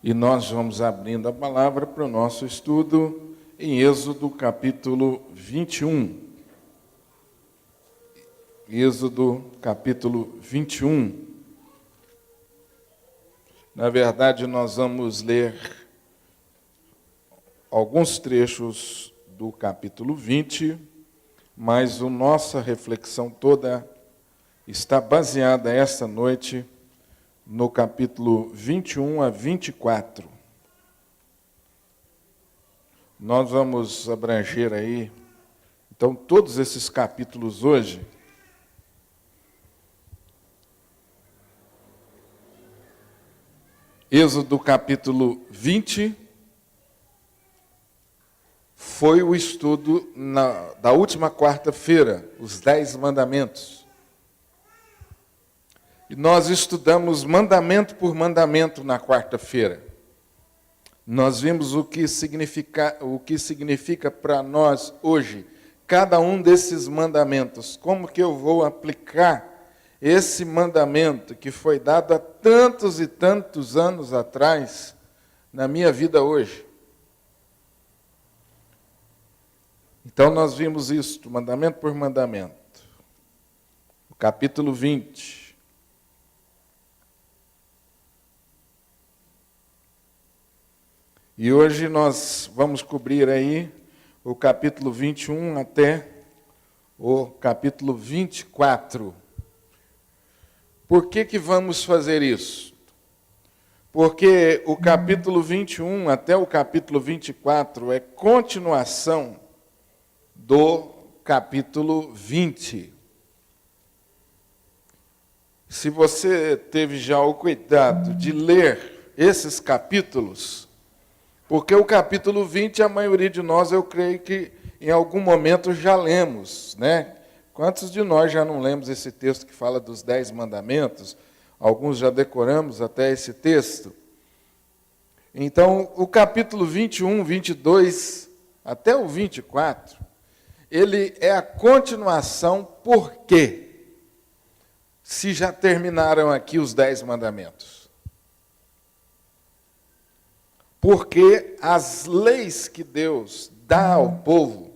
E nós vamos abrindo a palavra para o nosso estudo em Êxodo capítulo 21. Êxodo capítulo 21. Na verdade, nós vamos ler alguns trechos do capítulo 20, mas a nossa reflexão toda está baseada esta noite no capítulo 21 a 24. Nós vamos abranger aí, então, todos esses capítulos hoje. Êxodo capítulo 20 foi o estudo da última quarta-feira, os 10 mandamentos. E nós estudamos mandamento por mandamento na quarta-feira. Nós vimos o que significa para nós hoje cada um desses mandamentos. Como que eu vou aplicar esse mandamento que foi dado há tantos e tantos anos atrás na minha vida hoje? Então nós vimos isso, mandamento por mandamento. O capítulo 20. E hoje nós vamos cobrir aí o capítulo 21 até o capítulo 24. Por que vamos fazer isso? Porque o capítulo 21 até o capítulo 24 é continuação do capítulo 20. Se você teve já o cuidado de ler esses capítulos, porque o capítulo 20, a maioria de nós, eu creio que em algum momento já lemos, né? Quantos de nós já não lemos esse texto que fala dos 10 mandamentos? Alguns já decoramos até esse texto. Então, o capítulo 21, 22, até o 24, ele é a continuação. Por quê? Se já terminaram aqui os 10 mandamentos. Porque as leis que Deus dá ao povo,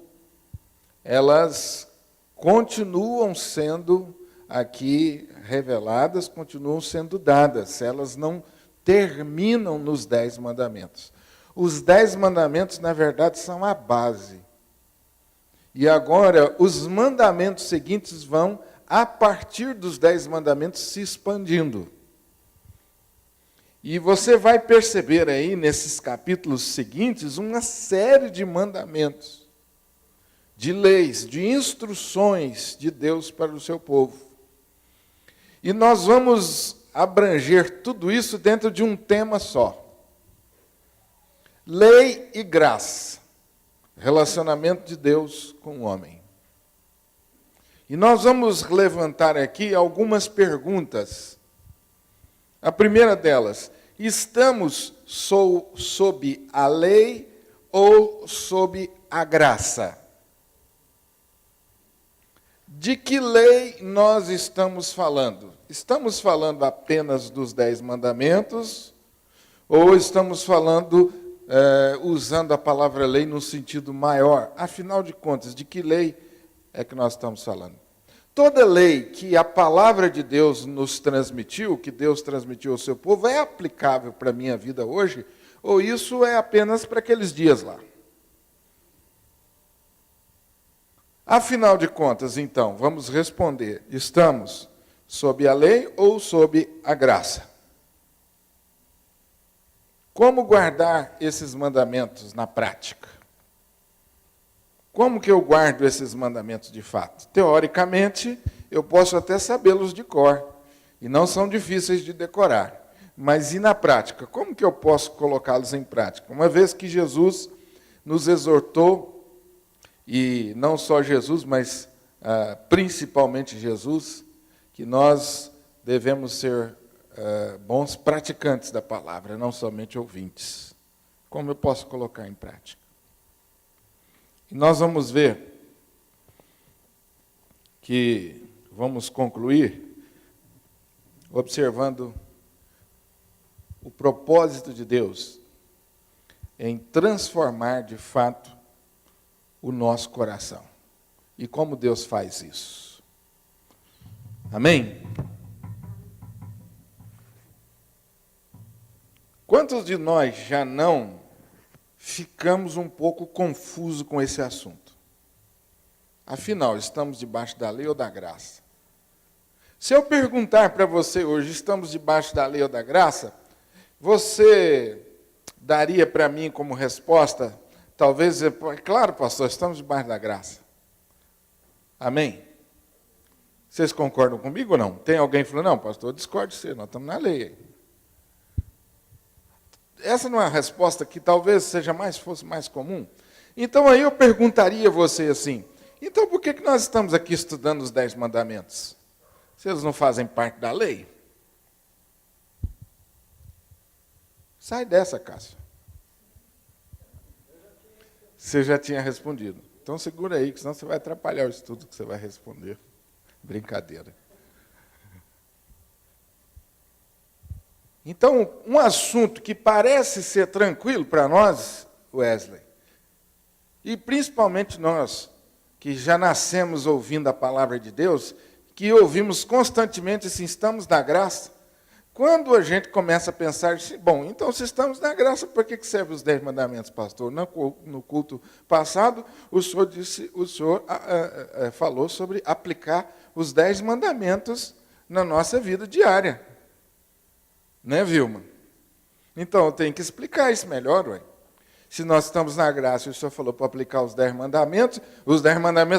elas continuam sendo aqui reveladas, continuam sendo dadas, elas não terminam nos 10 mandamentos. Os 10 mandamentos, na verdade, são a base. E agora, os mandamentos seguintes vão, a partir dos 10 mandamentos, se expandindo. E você vai perceber aí, nesses capítulos seguintes, uma série de mandamentos, de leis, de instruções de Deus para o seu povo. E nós vamos abranger tudo isso dentro de um tema só. Lei e graça. Relacionamento de Deus com o homem. E nós vamos levantar aqui algumas perguntas. A primeira delas, estamos sob a lei ou sob a graça? De que lei nós estamos falando? Estamos falando apenas dos 10 mandamentos? Ou estamos falando, usando a palavra lei no sentido maior? Afinal de contas, de que lei é que nós estamos falando? Toda lei que a palavra de Deus nos transmitiu, que Deus transmitiu ao seu povo, é aplicável para a minha vida hoje? Ou isso é apenas para aqueles dias lá? Afinal de contas, então, vamos responder: estamos sob a lei ou sob a graça? Como guardar esses mandamentos na prática? Como que eu guardo esses mandamentos de fato? Teoricamente, eu posso até sabê-los de cor, e não são difíceis de decorar. Mas e na prática? Como que eu posso colocá-los em prática? Uma vez que Jesus nos exortou, e não só Jesus, mas principalmente Jesus, que nós devemos ser bons praticantes da palavra, não somente ouvintes. Como eu posso colocar em prática? E nós vamos ver que vamos concluir observando o propósito de Deus é em transformar, de fato, o nosso coração. E como Deus faz isso? Amém? Quantos de nós já não ficamos um pouco confusos com esse assunto? Afinal, estamos debaixo da lei ou da graça? Se eu perguntar para você hoje, estamos debaixo da lei ou da graça, você daria para mim como resposta, talvez, claro, pastor, estamos debaixo da graça. Amém? Vocês concordam comigo ou não? Tem alguém falando, não, pastor, eu discordo de você, nós estamos na lei. Essa não é a resposta que talvez fosse mais comum? Então aí eu perguntaria a você assim, então por que nós estamos aqui estudando os 10 mandamentos? Se eles não fazem parte da lei? Sai dessa, Cássio. Você já tinha respondido. Então segura aí, que senão você vai atrapalhar o estudo que você vai responder. Brincadeira. Então, um assunto que parece ser tranquilo para nós, Wesley, e principalmente nós, que já nascemos ouvindo a palavra de Deus, que ouvimos constantemente assim, estamos na graça, quando a gente começa a pensar assim, bom, então se estamos na graça, por que servem os 10 mandamentos, pastor? No culto passado, o senhor falou sobre aplicar os 10 mandamentos na nossa vida diária. Né, Vilma? Então, eu tenho que explicar isso melhor, ué. Se nós estamos na graça e o senhor falou para aplicar os 10 mandamentos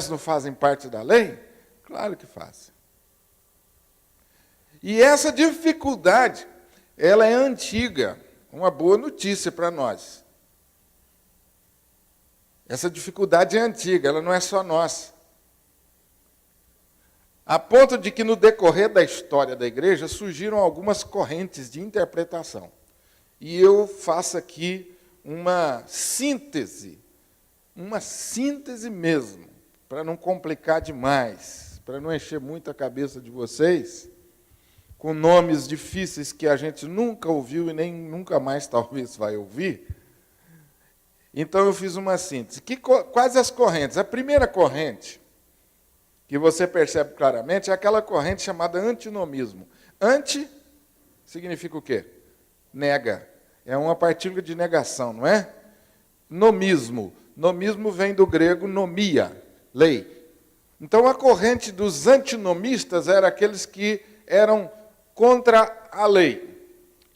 não fazem parte da lei? Claro que fazem. E essa dificuldade, ela é antiga. Uma boa notícia para nós. Essa dificuldade é antiga, ela não é só nossa. A ponto de que, no decorrer da história da igreja, surgiram algumas correntes de interpretação. E eu faço aqui uma síntese mesmo, para não complicar demais, para não encher muito a cabeça de vocês, com nomes difíceis que a gente nunca ouviu e nem nunca mais talvez vai ouvir. Então eu fiz uma síntese. Quais as correntes? A primeira corrente, que você percebe claramente, é aquela corrente chamada antinomismo. Anti significa o quê? Nega. É uma partícula de negação, não é? Nomismo. Nomismo vem do grego nomia, lei. Então, a corrente dos antinomistas era aqueles que eram contra a lei.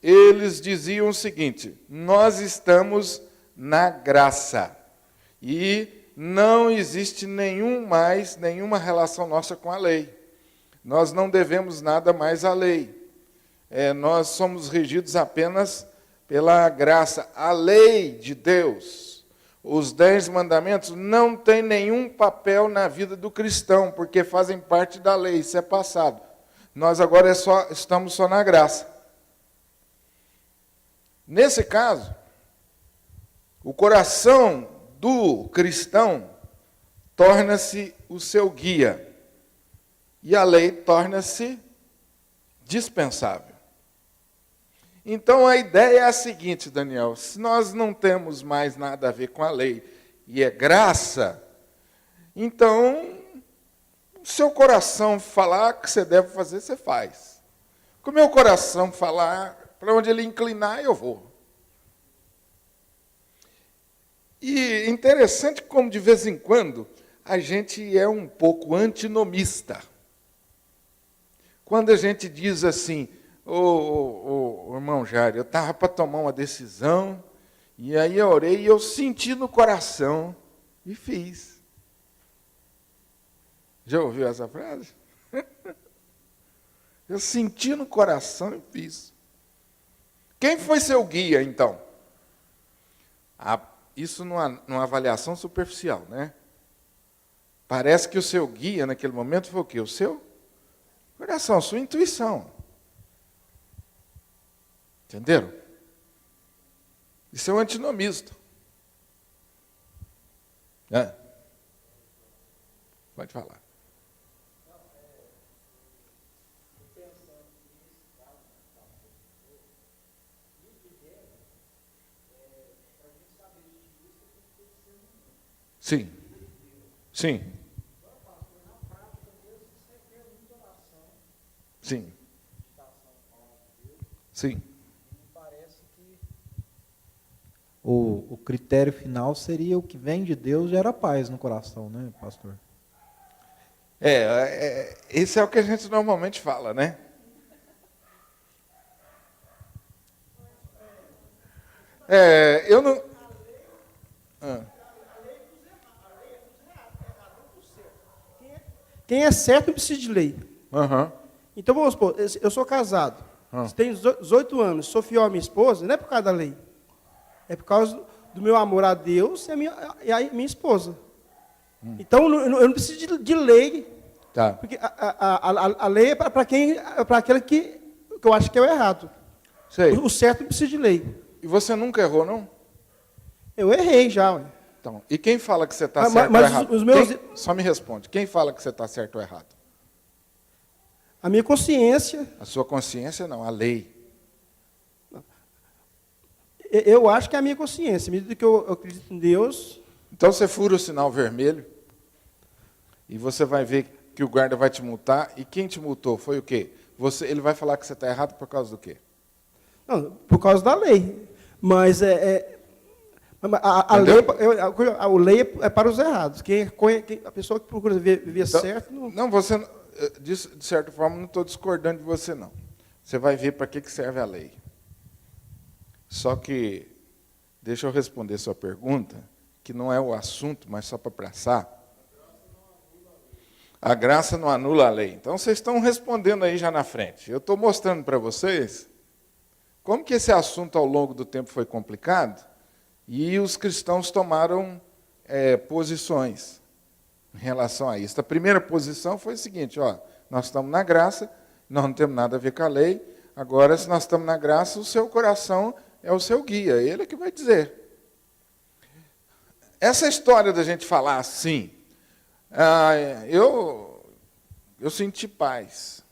Eles diziam o seguinte, nós estamos na graça. E não existe nenhuma relação nossa com a lei. Nós não devemos nada mais à lei. Nós somos regidos apenas pela graça. A lei de Deus, os 10 mandamentos, não têm nenhum papel na vida do cristão, porque fazem parte da lei, isso é passado. Nós agora estamos só na graça. Nesse caso, o coração do cristão torna-se o seu guia, e a lei torna-se dispensável. Então a ideia é a seguinte, Daniel, se nós não temos mais nada a ver com a lei, e é graça, então, o seu coração falar que você deve fazer, você faz. O meu coração falar, para onde ele inclinar, eu vou. E interessante como, de vez em quando, a gente é um pouco antinomista. Quando a gente diz assim, ô irmão Jário, eu estava para tomar uma decisão, e aí eu orei, e eu senti no coração, e fiz. Já ouviu essa frase? Eu senti no coração e fiz. Quem foi seu guia, então? Isso numa avaliação superficial, né? Parece que o seu guia, naquele momento, foi o quê? O seu coração, a sua intuição. Entenderam? Isso é um antinomista. Pode falar. Sim. Sim. Sim. Sim. O critério final seria o que vem de Deus gera paz no coração, né, pastor? Esse é o que a gente normalmente fala, né? Eu não. Ah, Quem é certo não precisa de lei. aham. Então, vamos supor, eu sou casado, tenho 18 anos, sou fiel à minha esposa, não é por causa da lei. É por causa do meu amor a Deus e a minha esposa. Então, eu não preciso de lei, Tá. porque a lei é para aquele que eu acho que é o errado. Sei. O certo não precisa de lei. E você nunca errou, não? Eu errei já, ué. Então, e quem fala que você está Mas- certo mas ou errado? os meus- Só me responde. Quem fala que você está certo ou errado? A minha consciência, A sua consciência não, a lei. eu acho que é a minha consciência. À medida que eu acredito em Deus, Então você fura o sinal vermelho e você vai ver que o guarda vai te multar. E quem te multou foi o quê? Ele vai falar que você está errado por causa do quê? não, por causa da lei. Mas a Entendeu? lei é para os errados. A pessoa que procura viver Então, certo, não. não, você, de certa forma, não estou discordando de você, não. Você vai ver para que serve a lei. Só que, deixa eu responder sua pergunta, que não é o assunto, mas só para passar. A graça não anula a lei. Então, vocês estão respondendo aí já na frente. Eu estou mostrando para vocês como que esse assunto, ao longo do tempo, foi complicado e os cristãos tomaram posições em relação a isso. A primeira posição foi o seguinte, nós estamos na graça, nós não temos nada a ver com a lei, agora, se nós estamos na graça, o seu coração é o seu guia, ele é que vai dizer. Essa história da gente falar assim, eu senti paz.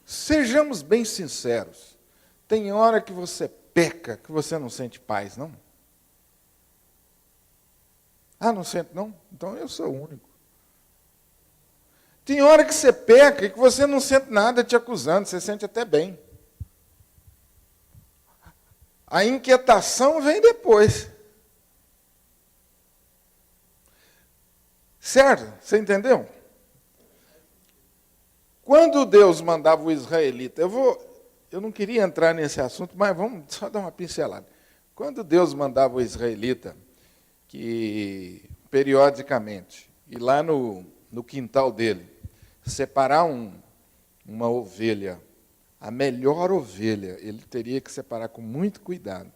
Sejamos bem sinceros, tem hora que você peca, que você não sente paz, não? Não sente, não? Então eu sou o único. Tem hora que você peca e que você não sente nada te acusando, você sente até bem. A inquietação vem depois. Certo? Você entendeu? Quando Deus mandava o israelita, eu não queria entrar nesse assunto, mas vamos só dar uma pincelada. Quando Deus mandava o israelita, que periodicamente, ir lá no quintal dele, separar uma ovelha, a melhor ovelha, ele teria que separar com muito cuidado.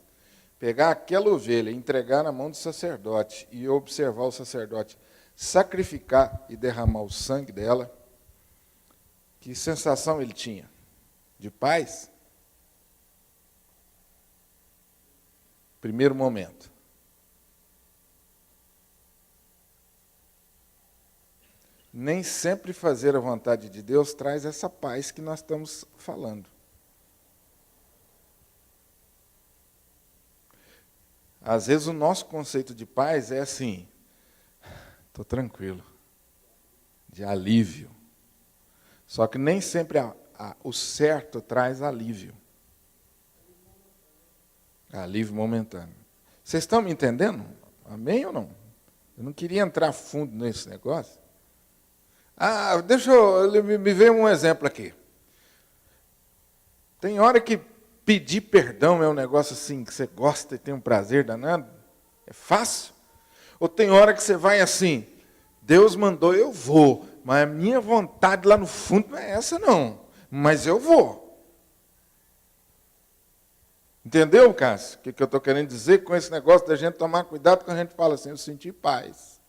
Pegar aquela ovelha, entregar na mão do sacerdote e observar o sacerdote sacrificar e derramar o sangue dela. Que sensação ele tinha? De paz? Primeiro momento. Nem sempre fazer a vontade de Deus traz essa paz que nós estamos falando. Às vezes o nosso conceito de paz é assim, estou tranquilo, de alívio. Só que nem sempre o certo traz alívio. Alívio momentâneo. Vocês estão me entendendo? Amém ou não? Eu não queria entrar fundo nesse negócio. Me veio um exemplo aqui. Tem hora que pedir perdão é um negócio assim, que você gosta e tem um prazer danado. É fácil. Ou tem hora que você vai assim, Deus mandou, eu vou. Mas a minha vontade lá no fundo não é essa, não. Mas eu vou. Entendeu, Cássio? O que eu estou querendo dizer com esse negócio da gente tomar cuidado quando a gente fala assim, eu senti paz.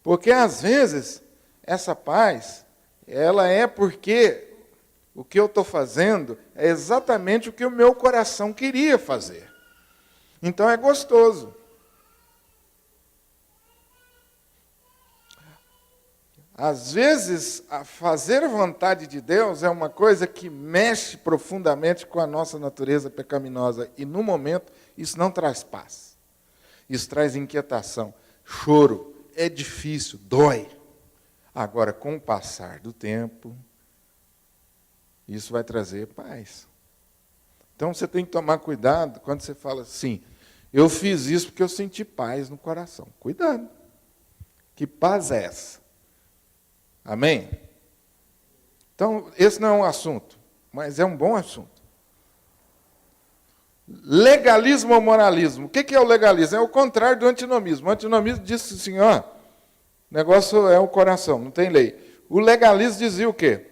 Porque, às vezes, essa paz, ela é porque o que eu estou fazendo é exatamente o que o meu coração queria fazer. Então, é gostoso. Às vezes, fazer a vontade de Deus é uma coisa que mexe profundamente com a nossa natureza pecaminosa. E, no momento, isso não traz paz. Isso traz inquietação, choro, é difícil, dói. Agora, com o passar do tempo, isso vai trazer paz. Então, você tem que tomar cuidado quando você fala assim, eu fiz isso porque eu senti paz no coração. Cuidado. Que paz é essa? Amém? Então, esse não é um assunto, mas é um bom assunto. Legalismo ou moralismo? O que é o legalismo? É o contrário do antinomismo. O antinomismo diz assim, ó, o negócio é o coração, não tem lei. O legalismo dizia o quê?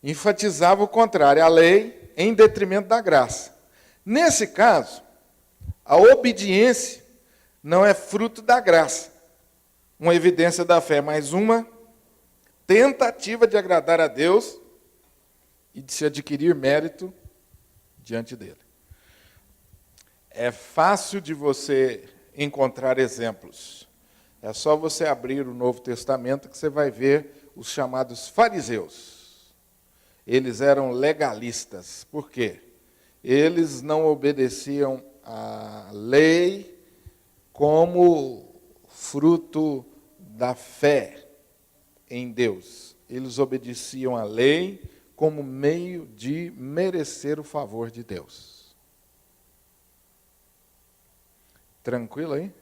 Enfatizava o contrário, a lei em detrimento da graça. Nesse caso, a obediência não é fruto da graça, uma evidência da fé, mas uma tentativa de agradar a Deus e de se adquirir mérito diante dele. É fácil de você encontrar exemplos. É só você abrir o Novo Testamento que você vai ver os chamados fariseus. Eles eram legalistas. Por quê? Eles não obedeciam à lei como fruto da fé em Deus. Eles obedeciam à lei como meio de merecer o favor de Deus. Tranquilo aí?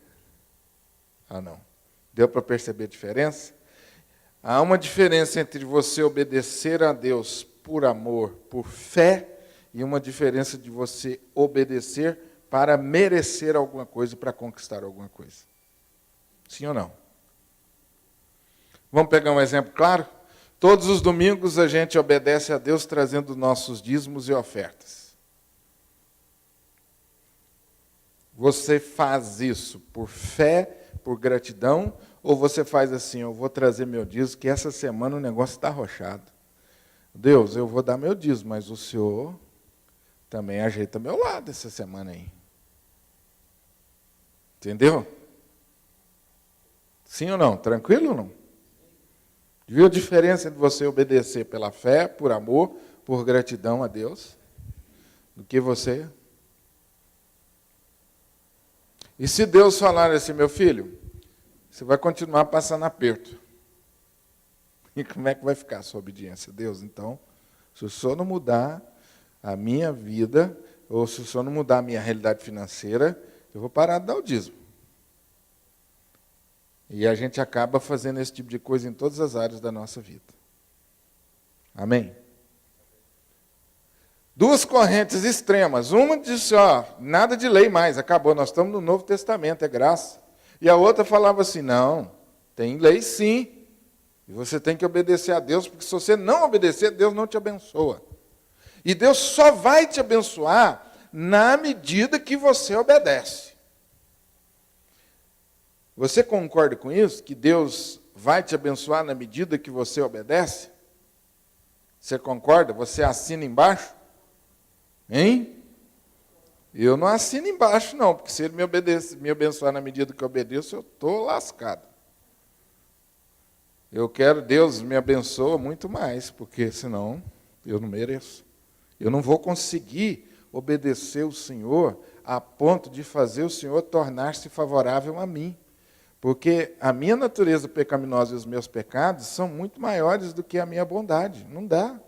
Ah, não. Deu para perceber a diferença? Há uma diferença entre você obedecer a Deus por amor, por fé, e uma diferença de você obedecer para merecer alguma coisa, para conquistar alguma coisa. Sim ou não? Vamos pegar um exemplo claro? Todos os domingos a gente obedece a Deus trazendo nossos dízimos e ofertas. Você faz isso por fé, por gratidão, ou você faz assim, eu vou trazer meu dízimo, que essa semana o negócio está arrochado. Deus, eu vou dar meu dízimo, mas o Senhor também ajeita meu lado essa semana aí. Entendeu? Sim ou não? Tranquilo ou não? Viu a diferença entre você obedecer pela fé, por amor, por gratidão a Deus, do que você? E se Deus falar assim, meu filho, você vai continuar passando aperto. E como é que vai ficar a sua obediência a Deus? Então, se o senhor não mudar a minha vida, ou se o senhor não mudar a minha realidade financeira, eu vou parar de dar o dízimo. E a gente acaba fazendo esse tipo de coisa em todas as áreas da nossa vida. Amém? Duas correntes extremas. Uma disse, ó, nada de lei mais, acabou, nós estamos no Novo Testamento, é graça. E a outra falava assim, não, tem lei sim. E você tem que obedecer a Deus, porque se você não obedecer, Deus não te abençoa. E Deus só vai te abençoar na medida que você obedece. Você concorda com isso? Que Deus vai te abençoar na medida que você obedece? Você concorda? Você assina embaixo? Hein? Eu não assino embaixo, não, porque se Ele me abençoar na medida que eu obedeço, eu estou lascado. Eu quero, Deus me abençoa muito mais, porque senão eu não mereço. Eu não vou conseguir obedecer o Senhor a ponto de fazer o Senhor tornar-se favorável a mim. Porque a minha natureza pecaminosa e os meus pecados são muito maiores do que a minha bondade. Não dá.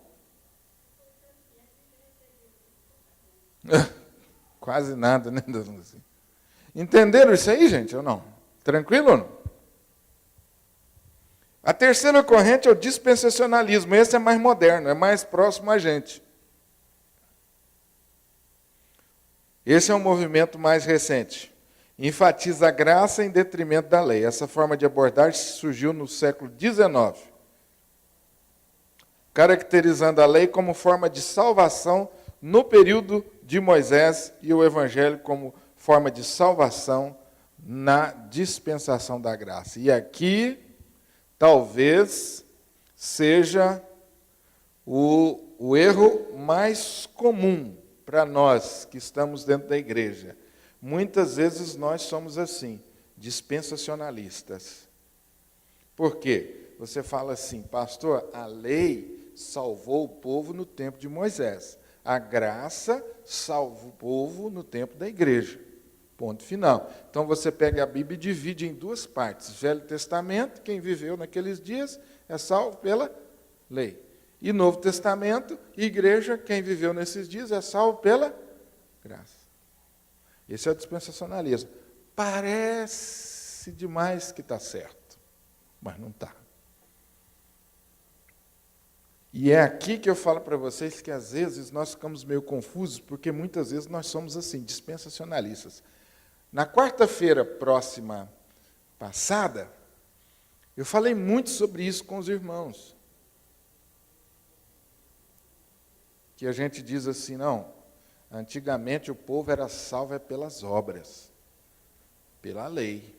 Quase nada, né? Entenderam isso aí, gente, ou não? Tranquilo ou não? A terceira corrente é o dispensacionalismo. Esse é mais moderno, é mais próximo a gente. Esse é um movimento mais recente. Enfatiza a graça em detrimento da lei. Essa forma de abordagem surgiu no século XIX, caracterizando a lei como forma de salvação no período de Moisés e o Evangelho como forma de salvação na dispensação da graça. E aqui, talvez, seja o erro mais comum para nós que estamos dentro da igreja. Muitas vezes nós somos assim, dispensacionalistas. Por quê? Você fala assim, pastor, a lei salvou o povo no tempo de Moisés. A graça salva o povo no tempo da igreja. Ponto final. Então você pega a Bíblia e divide em duas partes. Velho Testamento, quem viveu naqueles dias é salvo pela lei. E Novo Testamento, igreja, quem viveu nesses dias é salvo pela graça. Esse é o dispensacionalismo. Parece demais que está certo, mas não está. E é aqui que eu falo para vocês que às vezes nós ficamos meio confusos, porque muitas vezes nós somos assim, dispensacionalistas. Na quarta-feira próxima passada, eu falei muito sobre isso com os irmãos. Que a gente diz assim, não, antigamente o povo era salvo pelas obras, pela lei.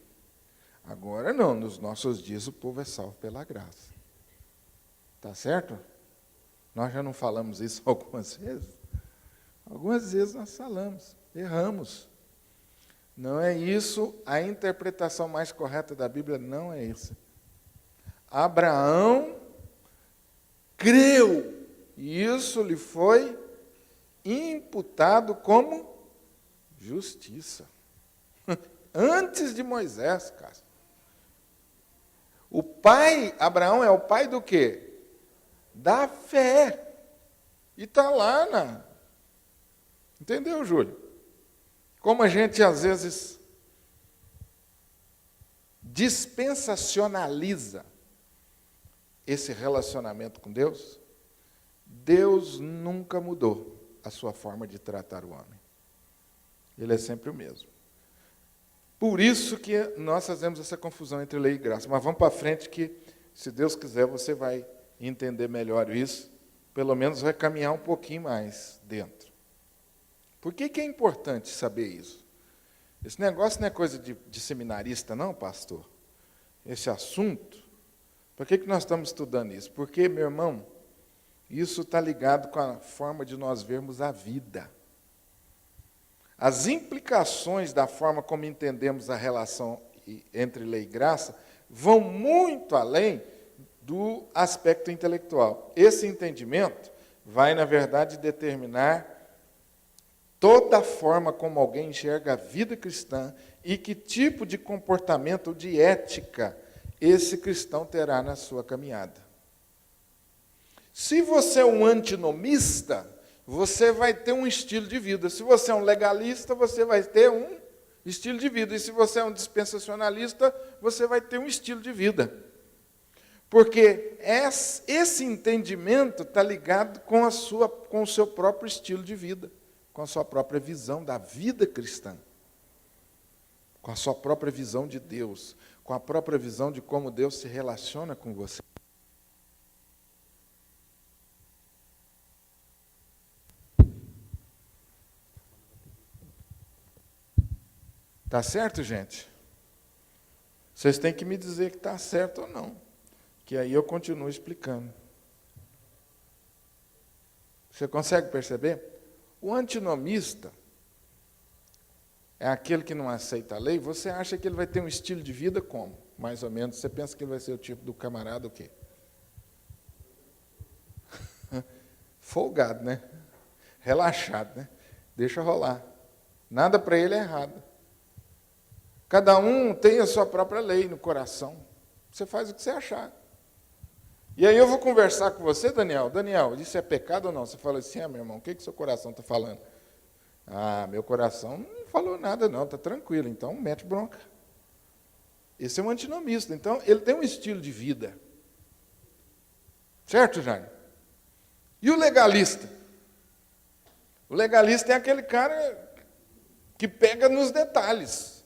Agora não, nos nossos dias o povo é salvo pela graça. Tá certo? Nós já não falamos isso algumas vezes? Algumas vezes nós falamos, erramos. Não é isso, a interpretação mais correta da Bíblia não é essa. Abraão creu, e isso lhe foi imputado como justiça. Antes de Moisés, cara. O pai, Abraão é o pai do quê? Da fé. E está lá na... Entendeu, Júlio? Como a gente, às vezes, dispensacionaliza esse relacionamento com Deus, Deus nunca mudou a sua forma de tratar o homem. Ele é sempre o mesmo. Por isso que nós fazemos essa confusão entre lei e graça. Mas vamos para frente que, se Deus quiser, você vai entender melhor isso, pelo menos vai caminhar um pouquinho mais dentro. Por que é importante saber isso? Esse negócio não é coisa de seminarista, não, pastor? Esse assunto, por que nós estamos estudando isso? Porque, meu irmão, isso está ligado com a forma de nós vermos a vida. As implicações da forma como entendemos a relação entre lei e graça vão muito além do aspecto intelectual. Esse entendimento vai, na verdade, determinar toda a forma como alguém enxerga a vida cristã e que tipo de comportamento ou de ética esse cristão terá na sua caminhada. Se você é um antinomista, você vai ter um estilo de vida. Se você é um legalista, você vai ter um estilo de vida. E se você é um dispensacionalista, você vai ter um estilo de vida. Porque esse entendimento está ligado com o seu próprio estilo de vida, com a sua própria visão da vida cristã, com a sua própria visão de Deus, com a própria visão de como Deus se relaciona com você. Está certo, gente? Vocês têm que me dizer que está certo ou não, que aí eu continuo explicando. Você consegue perceber? O antinomista é aquele que não aceita a lei. Você acha que ele vai ter um estilo de vida como? Mais ou menos. Você pensa que ele vai ser o tipo do camarada o quê? Folgado, né? Relaxado, né? Deixa rolar. Nada para ele é errado. Cada um tem a sua própria lei no coração. Você faz o que você achar. E aí eu vou conversar com você, Daniel. Daniel, isso é pecado ou não? Você fala assim, meu irmão, o que seu coração está falando? Ah, meu coração não falou nada não, está tranquilo, então mete bronca. Esse é um antinomista, então ele tem um estilo de vida. Certo, Jair? E o legalista? O legalista é aquele cara que pega nos detalhes.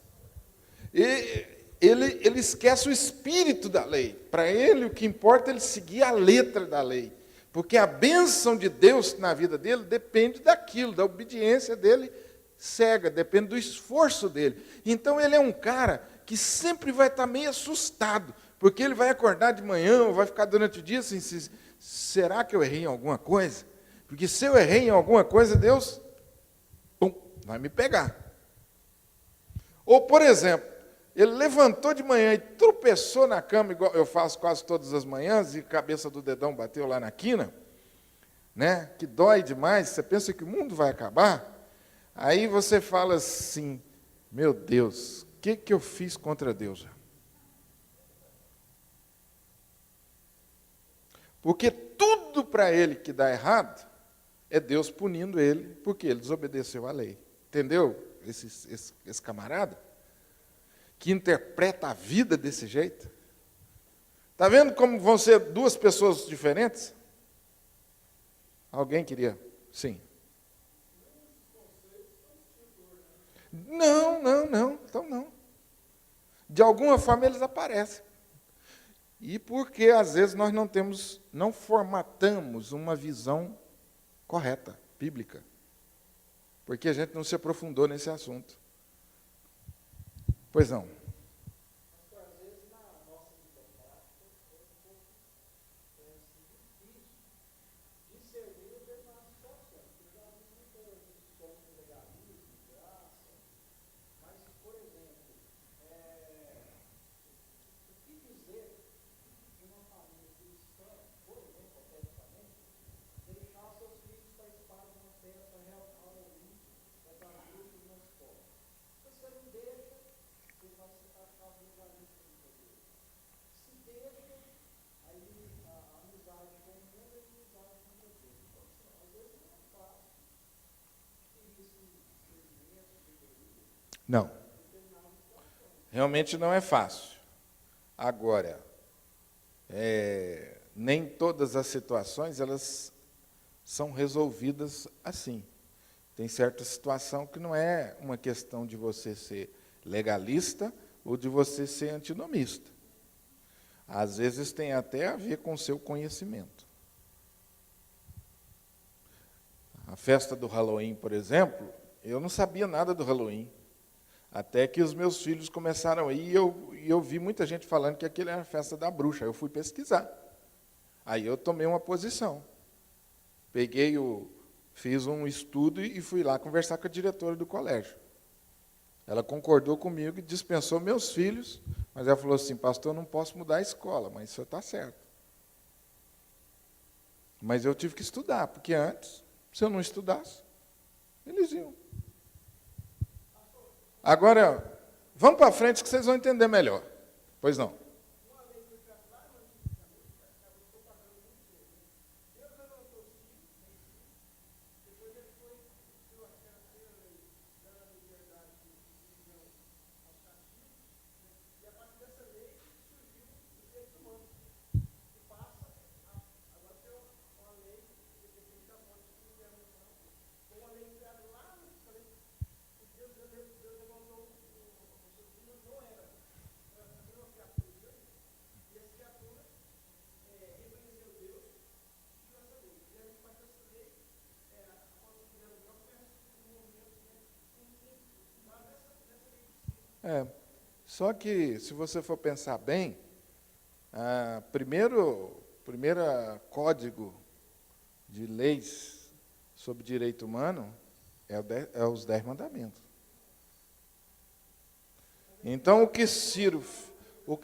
Ele esquece o espírito da lei. Para ele, o que importa é ele seguir a letra da lei. Porque a bênção de Deus na vida dele depende daquilo, da obediência dele cega, depende do esforço dele. Então, ele é um cara que sempre vai estar meio assustado, porque ele vai acordar de manhã, ou vai ficar durante o dia assim, será que eu errei em alguma coisa? Porque se eu errei em alguma coisa, Deus vai me pegar. Ou, por exemplo, ele levantou de manhã e tropeçou na cama, igual eu faço quase todas as manhãs, e a cabeça do dedão bateu lá na quina, né? Que dói demais, você pensa que o mundo vai acabar. Aí você fala assim, Meu Deus, o que eu fiz contra Deus já? Porque tudo para ele que dá errado é Deus punindo ele porque ele desobedeceu à lei. Entendeu? Esse camarada que interpreta a vida desse jeito. Está vendo como vão ser duas pessoas diferentes? Alguém queria? Sim. Não. Então não. De alguma forma eles aparecem. E porque às vezes nós não formatamos uma visão correta, bíblica. Porque a gente não se aprofundou nesse assunto. Pois não. Não. Realmente não é fácil. Agora, nem todas as situações elas são resolvidas assim. Tem certa situação que não é uma questão de você ser legalista ou de você ser antinomista. Às vezes tem até a ver com o seu conhecimento. A festa do Halloween, por exemplo, eu não sabia nada do Halloween. Até que os meus filhos começaram a ir e eu vi muita gente falando que aquilo era a festa da bruxa. Eu fui pesquisar. Aí eu tomei uma posição. Fiz um estudo e fui lá conversar com a diretora do colégio. Ela concordou comigo e dispensou meus filhos, mas ela falou assim, pastor, eu não posso mudar a escola, mas isso está certo. Mas eu tive que estudar, porque antes, se eu não estudasse, eles iam. Agora, vamos para frente que vocês vão entender melhor. Pois não. Só que, se você for pensar bem, primeiro código de leis sobre direito humano é os 10 mandamentos. Então, o que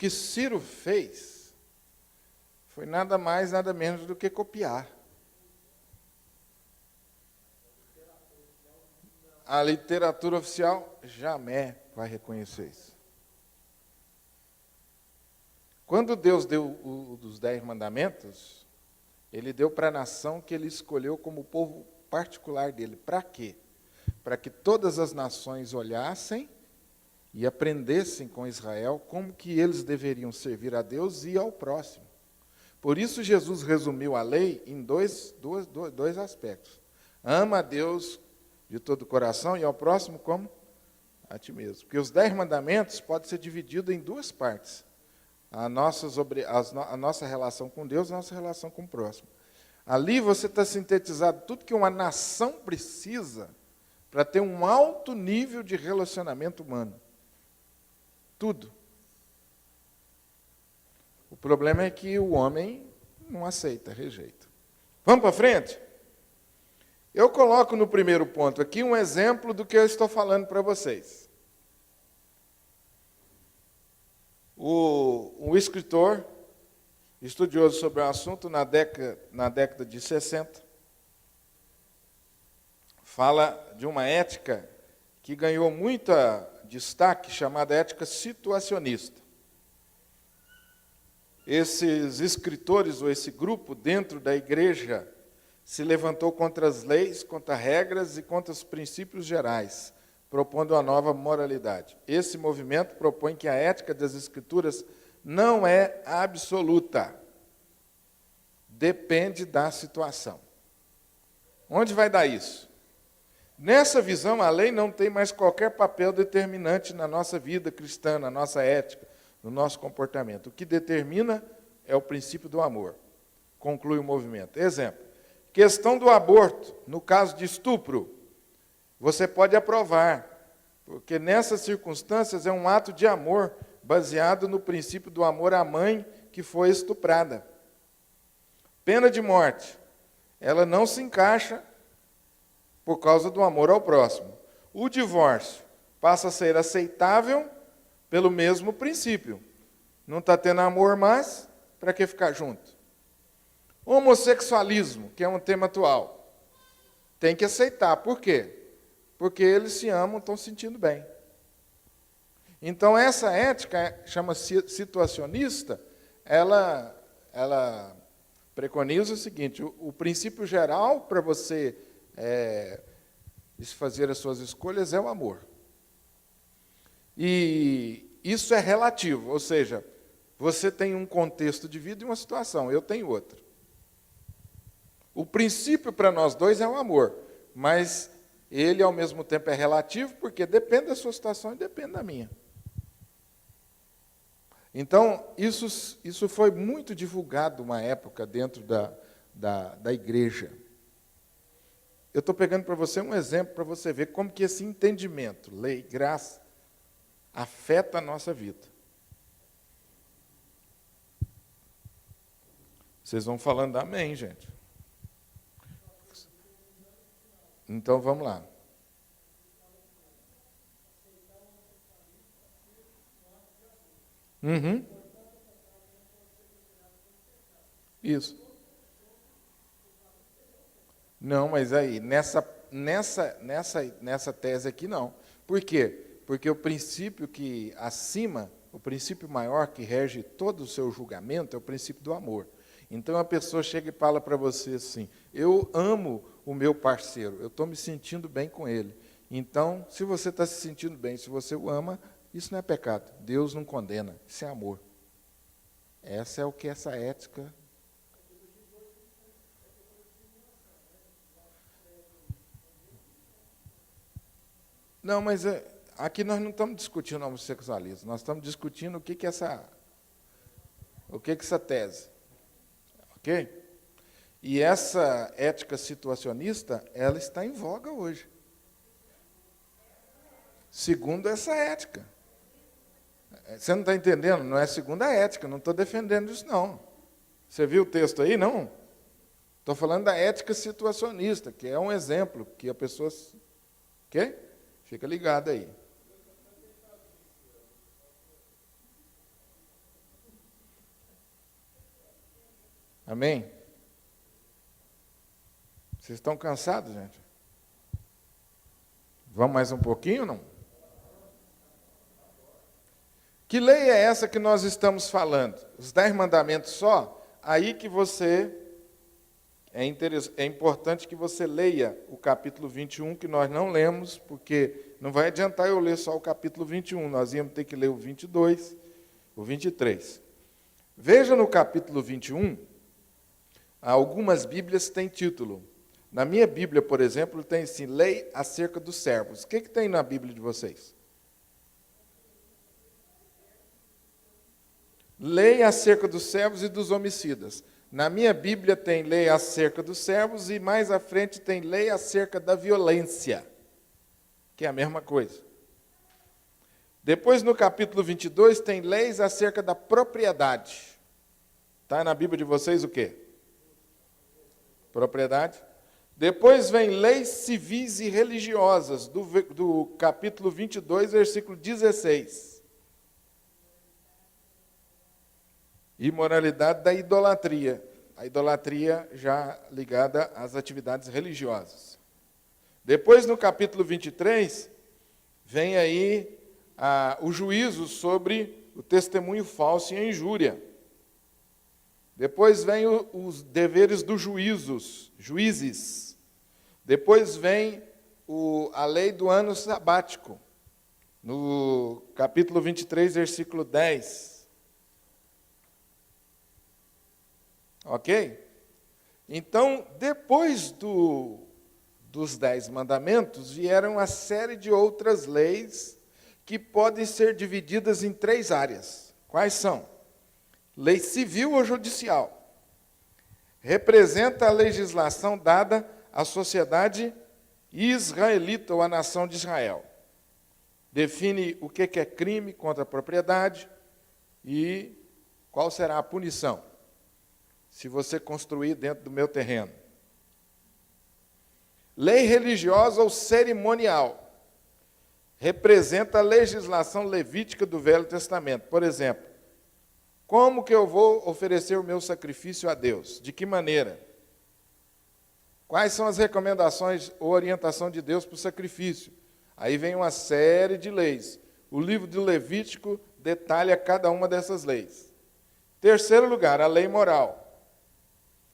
Ciro fez foi nada mais, nada menos do que copiar. A literatura oficial jamais vai reconhecer isso. Quando Deus deu os 10 mandamentos, Ele deu para a nação que Ele escolheu como povo particular dele. Para quê? Para que todas as nações olhassem e aprendessem com Israel como que eles deveriam servir a Deus e ao próximo. Por isso Jesus resumiu a lei em dois aspectos. Ama a Deus de todo o coração e ao próximo como a ti mesmo. Porque os 10 mandamentos podem ser divididos em duas partes. A nossa relação com Deus e a nossa relação com o próximo. Ali você está sintetizado tudo que uma nação precisa para ter um alto nível de relacionamento humano. Tudo. O problema é que o homem não aceita, rejeita. Vamos para frente? Eu coloco no primeiro ponto aqui um exemplo do que eu estou falando para vocês. Um escritor, estudioso sobre o assunto, na década de 60, fala de uma ética que ganhou muita destaque chamada ética situacionista. Esses escritores, ou esse grupo dentro da igreja, se levantou contra as leis, contra regras e contra os princípios gerais, propondo uma nova moralidade. Esse movimento propõe que a ética das Escrituras não é absoluta. Depende da situação. Onde vai dar isso? Nessa visão, a lei não tem mais qualquer papel determinante na nossa vida cristã, na nossa ética, no nosso comportamento. O que determina é o princípio do amor. Conclui o movimento. Exemplo, questão do aborto, no caso de estupro, você pode aprovar, porque nessas circunstâncias é um ato de amor baseado no princípio do amor à mãe que foi estuprada. Pena de morte, ela não se encaixa por causa do amor ao próximo. O divórcio passa a ser aceitável pelo mesmo princípio. Não está tendo amor mais, para que ficar junto? Homossexualismo, que é um tema atual, tem que aceitar. Por quê? Porque eles se amam, estão se sentindo bem. Então, essa ética, chama-se situacionista, ela preconiza o seguinte: o princípio geral para você fazer as suas escolhas é o amor. E isso é relativo, ou seja, você tem um contexto de vida e uma situação, eu tenho outra. O princípio para nós dois é o amor, mas ele, ao mesmo tempo, é relativo, porque depende da sua situação e depende da minha. Então, isso foi muito divulgado uma época dentro da igreja. Eu estou pegando para você um exemplo para você ver como que esse entendimento, lei, graça, afeta a nossa vida. Vocês vão falando amém, gente. Então, vamos lá. Uhum. Isso. Não, mas aí, nessa tese aqui, não. Por quê? Porque o princípio que acima, o princípio maior que rege todo o seu julgamento é o princípio do amor. Então, a pessoa chega e fala para você assim: eu amo o meu parceiro, eu estou me sentindo bem com ele. Então, se você está se sentindo bem, se você o ama, isso não é pecado. Deus não condena, isso é amor. Essa é o que essa ética... Não, mas aqui nós não estamos discutindo homossexualismo, nós estamos discutindo o que essa tese. Ok? E essa ética situacionista, ela está em voga hoje. Segundo essa ética. Você não está entendendo? Não é segundo a ética, não estou defendendo isso, não. Você viu o texto aí? Não. Estou falando da ética situacionista, que é um exemplo, que a pessoa... Ok? Fica ligado aí. Amém? Vocês estão cansados, gente? Vamos mais um pouquinho ou não? Que lei é essa que nós estamos falando? Os 10 mandamentos só? Aí que você... É importante que você leia o capítulo 21, que nós não lemos, porque não vai adiantar eu ler só o capítulo 21, nós íamos ter que ler o 22, o 23. Veja no capítulo 21, algumas Bíblias têm título. Na minha Bíblia, por exemplo, tem assim: lei acerca dos servos. O que tem na Bíblia de vocês? Lei acerca dos servos e dos homicidas. Na minha Bíblia tem lei acerca dos servos e mais à frente tem lei acerca da violência, que é a mesma coisa. Depois, no capítulo 22, tem leis acerca da propriedade. Está na Bíblia de vocês o quê? Propriedade. Depois vem leis civis e religiosas, do capítulo 22, versículo 16. Imoralidade da idolatria. A idolatria já ligada às atividades religiosas. Depois, no capítulo 23, vem aí o juízo sobre o testemunho falso e a injúria. Depois vem os deveres dos juízes. Depois vem a lei do ano sabático, no capítulo 23, versículo 10. Ok? Então, depois dos 10 mandamentos, vieram uma série de outras leis que podem ser divididas em 3 áreas. Quais são? Lei civil ou judicial. Representa a legislação dada à sociedade israelita ou à nação de Israel. Define o que é crime contra a propriedade e qual será a punição se você construir dentro do meu terreno. Lei religiosa ou cerimonial. Representa a legislação levítica do Velho Testamento. Por exemplo, como que eu vou oferecer o meu sacrifício a Deus? De que maneira? Quais são as recomendações ou orientação de Deus para o sacrifício? Aí vem uma série de leis. O livro de Levítico detalha cada uma dessas leis. Terceiro lugar, a lei moral.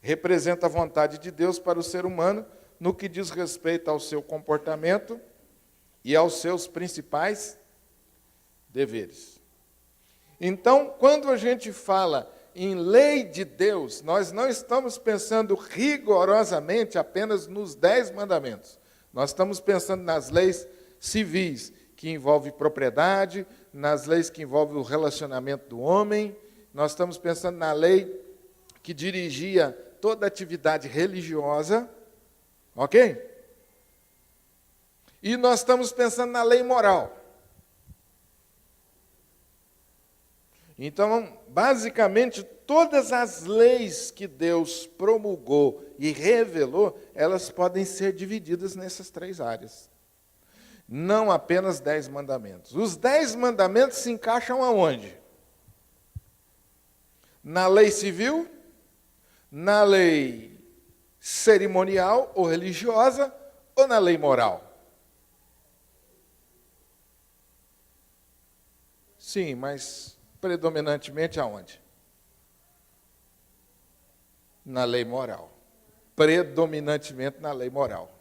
Representa a vontade de Deus para o ser humano no que diz respeito ao seu comportamento e aos seus principais deveres. Então, quando a gente fala em lei de Deus, nós não estamos pensando rigorosamente apenas nos 10 mandamentos. Nós estamos pensando nas leis civis, que envolvem propriedade, nas leis que envolvem o relacionamento do homem. Nós estamos pensando na lei que dirigia toda atividade religiosa, ok? E nós estamos pensando na lei moral. Então, basicamente, todas as leis que Deus promulgou e revelou, elas podem ser divididas nessas 3 áreas. Não apenas 10 mandamentos. Os 10 mandamentos se encaixam aonde? Na lei civil, na lei cerimonial ou religiosa, ou na lei moral? Sim, mas predominantemente aonde? Na lei moral. Predominantemente na lei moral.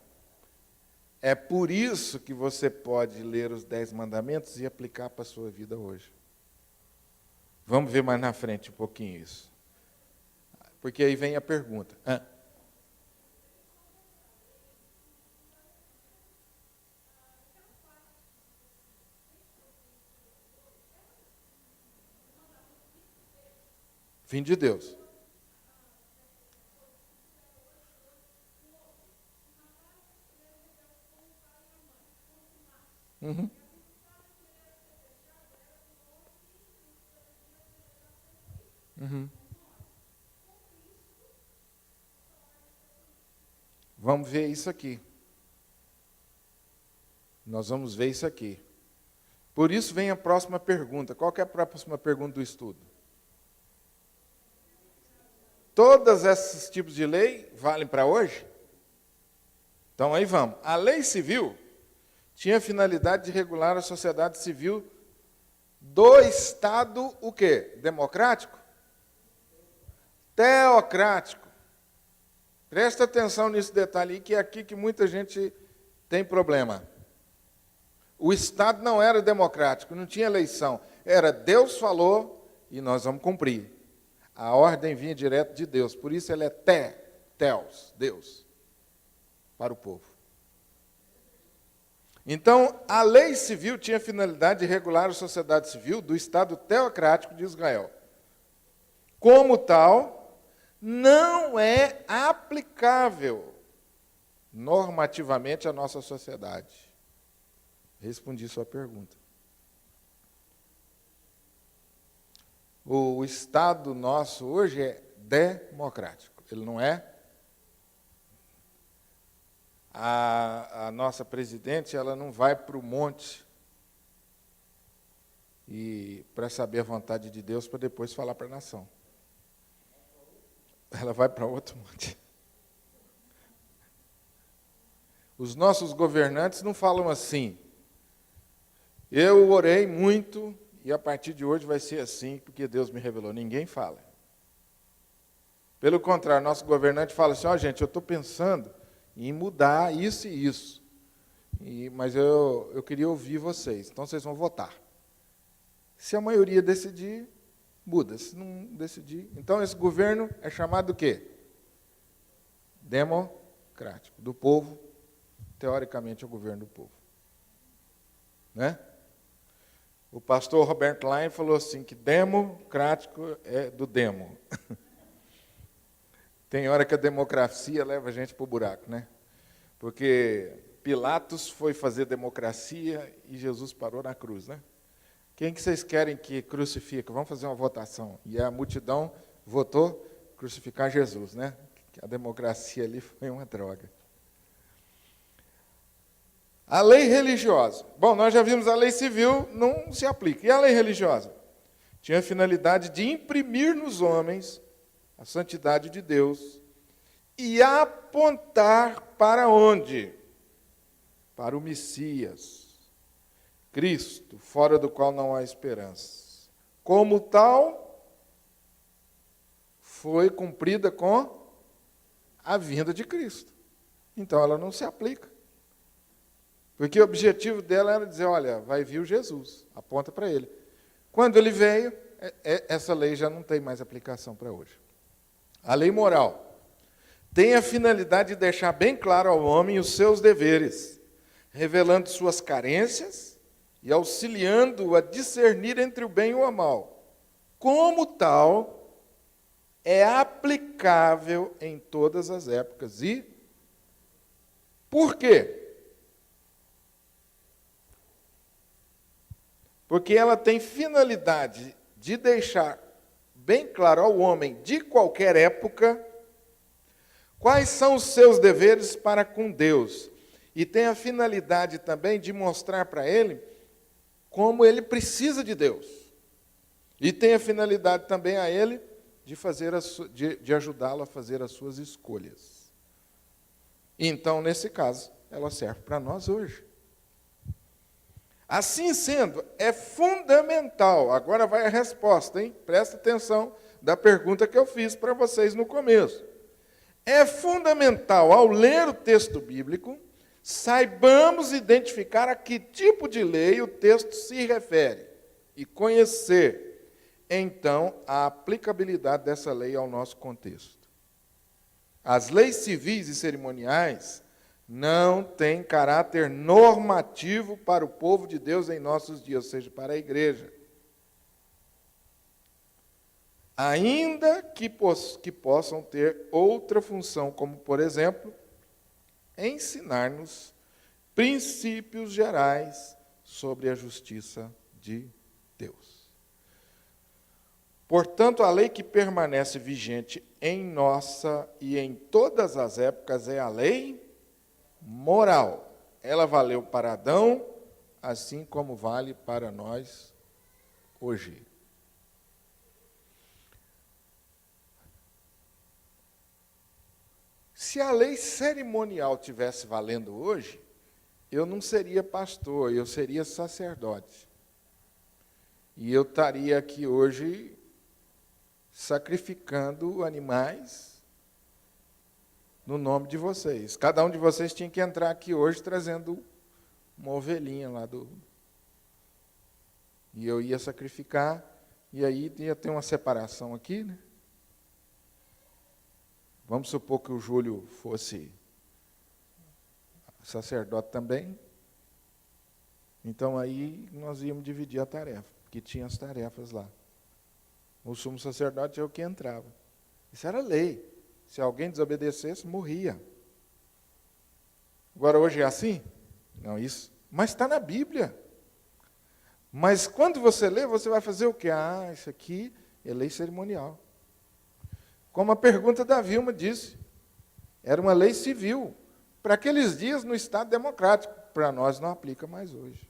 É por isso que você pode ler os 10 mandamentos e aplicar para a sua vida hoje. Vamos ver mais na frente um pouquinho isso. Porque aí vem a pergunta. Fim de Deus. Uhum. Uhum. Vamos ver isso aqui. Nós vamos ver isso aqui. Por isso vem a próxima pergunta. Qual que é a próxima pergunta do estudo? Todos esses tipos de lei valem para hoje? Então aí vamos. A lei civil tinha a finalidade de regular a sociedade civil do Estado, o quê? Democrático? Teocrático. Presta atenção nesse detalhe aí, que é aqui que muita gente tem problema. O Estado não era democrático, não tinha eleição. Era Deus falou e nós vamos cumprir. A ordem vinha direto de Deus, por isso ele é Theos, Deus, para o povo. Então, a lei civil tinha a finalidade de regular a sociedade civil do Estado teocrático de Israel. Como tal, não é aplicável normativamente à nossa sociedade. Respondi sua pergunta. O Estado nosso hoje é democrático, ele não é. A nossa presidente, ela não vai para o monte para saber a vontade de Deus para depois falar para a nação. Ela vai para outro monte. Os nossos governantes não falam assim: Eu orei muito e a partir de hoje vai ser assim, porque Deus me revelou. Ninguém fala. Pelo contrário, nosso governante fala assim, gente, eu estou pensando em mudar isso e isso. Mas eu queria ouvir vocês, então vocês vão votar. Se a maioria decidir, muda. Se não decidir... Então, esse governo é chamado do quê? Democrático. Do povo, teoricamente, é o governo do povo. Né? O pastor Robert Klein falou assim, que democrático é do demo. Tem hora que a democracia leva a gente para o buraco, né? Porque Pilatos foi fazer democracia e Jesus parou na cruz, né? Quem que vocês querem que crucifique? Vamos fazer uma votação. E a multidão votou crucificar Jesus, né? A democracia ali foi uma droga. A lei religiosa. Bom, nós já vimos a lei civil, não se aplica. E a lei religiosa? Tinha a finalidade de imprimir nos homens a santidade de Deus e apontar para onde? Para o Messias, Cristo, fora do qual não há esperança. Como tal, foi cumprida com a vinda de Cristo. Então, ela não se aplica. Porque o objetivo dela era dizer, olha, vai vir o Jesus, aponta para ele. Quando ele veio, essa lei já não tem mais aplicação para hoje. A lei moral tem a finalidade de deixar bem claro ao homem os seus deveres, revelando suas carências e auxiliando-o a discernir entre o bem e o mal. Como tal, é aplicável em todas as épocas. E por quê? Porque ela tem finalidade de deixar bem claro ao homem de qualquer época quais são os seus deveres para com Deus. E tem a finalidade também de mostrar para ele como ele precisa de Deus. E tem a finalidade também a ele de ajudá-lo a fazer as suas escolhas. Então, nesse caso, ela serve para nós hoje. Assim sendo, é fundamental, agora vai a resposta, hein? Presta atenção da pergunta que eu fiz para vocês no começo. É fundamental, ao ler o texto bíblico, saibamos identificar a que tipo de lei o texto se refere e conhecer, então, a aplicabilidade dessa lei ao nosso contexto. As leis civis e cerimoniais não têm caráter normativo para o povo de Deus em nossos dias, ou seja, para a igreja. Ainda que possam ter outra função, como, por exemplo, ensinar-nos princípios gerais sobre a justiça de Deus. Portanto, a lei que permanece vigente em nossa e em todas as épocas é a lei moral. Ela valeu para Adão, assim como vale para nós hoje. Se a lei cerimonial tivesse valendo hoje, eu não seria pastor, eu seria sacerdote. E eu estaria aqui hoje sacrificando animais no nome de vocês. Cada um de vocês tinha que entrar aqui hoje trazendo uma ovelhinha lá do... E eu ia sacrificar, e aí ia ter uma separação aqui, né? Vamos supor que o Júlio fosse sacerdote também. Então, aí nós íamos dividir a tarefa, porque tinha as tarefas lá. O sumo sacerdote é o que entrava. Isso era lei. Se alguém desobedecesse, morria. Agora, hoje é assim? Não, isso. Mas está na Bíblia. Mas quando você lê, você vai fazer o quê? Ah, isso aqui é lei cerimonial. Como a pergunta da Vilma disse, era uma lei civil. Para aqueles dias, no Estado democrático. Para nós, não aplica mais hoje.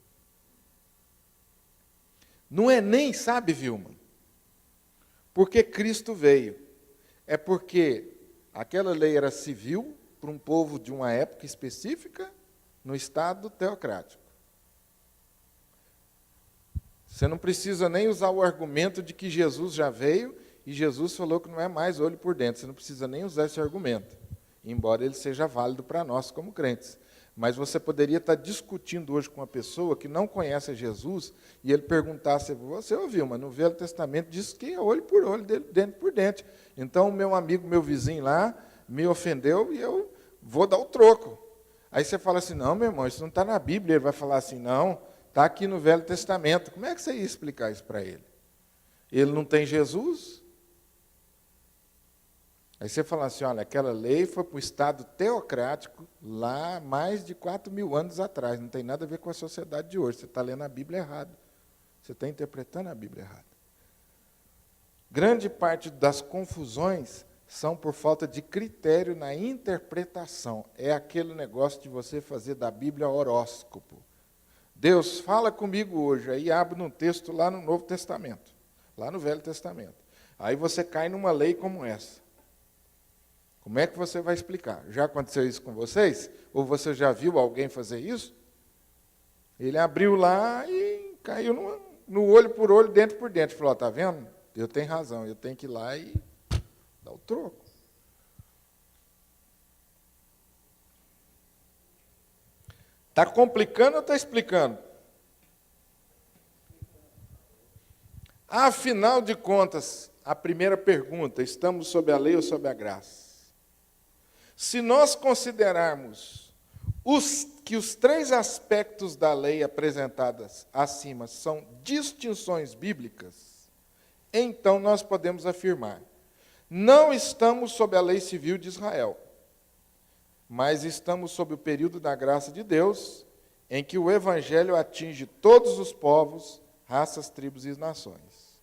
Não é nem, sabe, Vilma? Porque Cristo veio. É porque aquela lei era civil, para um povo de uma época específica, no Estado teocrático. Você não precisa nem usar o argumento de que Jesus já veio e Jesus falou que não é mais olho por dentro. Você não precisa nem usar esse argumento, embora ele seja válido para nós como crentes. Mas você poderia estar discutindo hoje com uma pessoa que não conhece Jesus e ele perguntasse, você ouviu, mas no Velho Testamento diz que é olho por olho, dente por dente. Então, o meu amigo, meu vizinho lá, me ofendeu e eu vou dar o troco. Aí você fala assim, não, meu irmão, isso não está na Bíblia. Ele vai falar assim, não, está aqui no Velho Testamento. Como é que você ia explicar isso para ele? Ele não tem Jesus? Aí você fala assim, olha, aquela lei foi para o Estado teocrático lá mais de 4.000 anos atrás. Não tem nada a ver com a sociedade de hoje. Você está lendo a Bíblia errado. Você está interpretando a Bíblia errado. Grande parte das confusões são por falta de critério na interpretação. É aquele negócio de você fazer da Bíblia horóscopo. Deus fala comigo hoje, aí abre um texto lá no Novo Testamento, lá no Velho Testamento. Aí você cai numa lei como essa. Como é que você vai explicar? Já aconteceu isso com vocês? Ou você já viu alguém fazer isso? Ele abriu lá e caiu no olho por olho, dente por dente. Falou, está vendo? Eu tenho razão, eu tenho que ir lá e dar o troco. Está complicando ou está explicando? Afinal de contas, a primeira pergunta, estamos sob a lei ou sob a graça? Se nós considerarmos que os três aspectos da lei apresentados acima são distinções bíblicas, então nós podemos afirmar, não estamos sob a lei civil de Israel, mas estamos sob o período da graça de Deus, em que o Evangelho atinge todos os povos, raças, tribos e nações.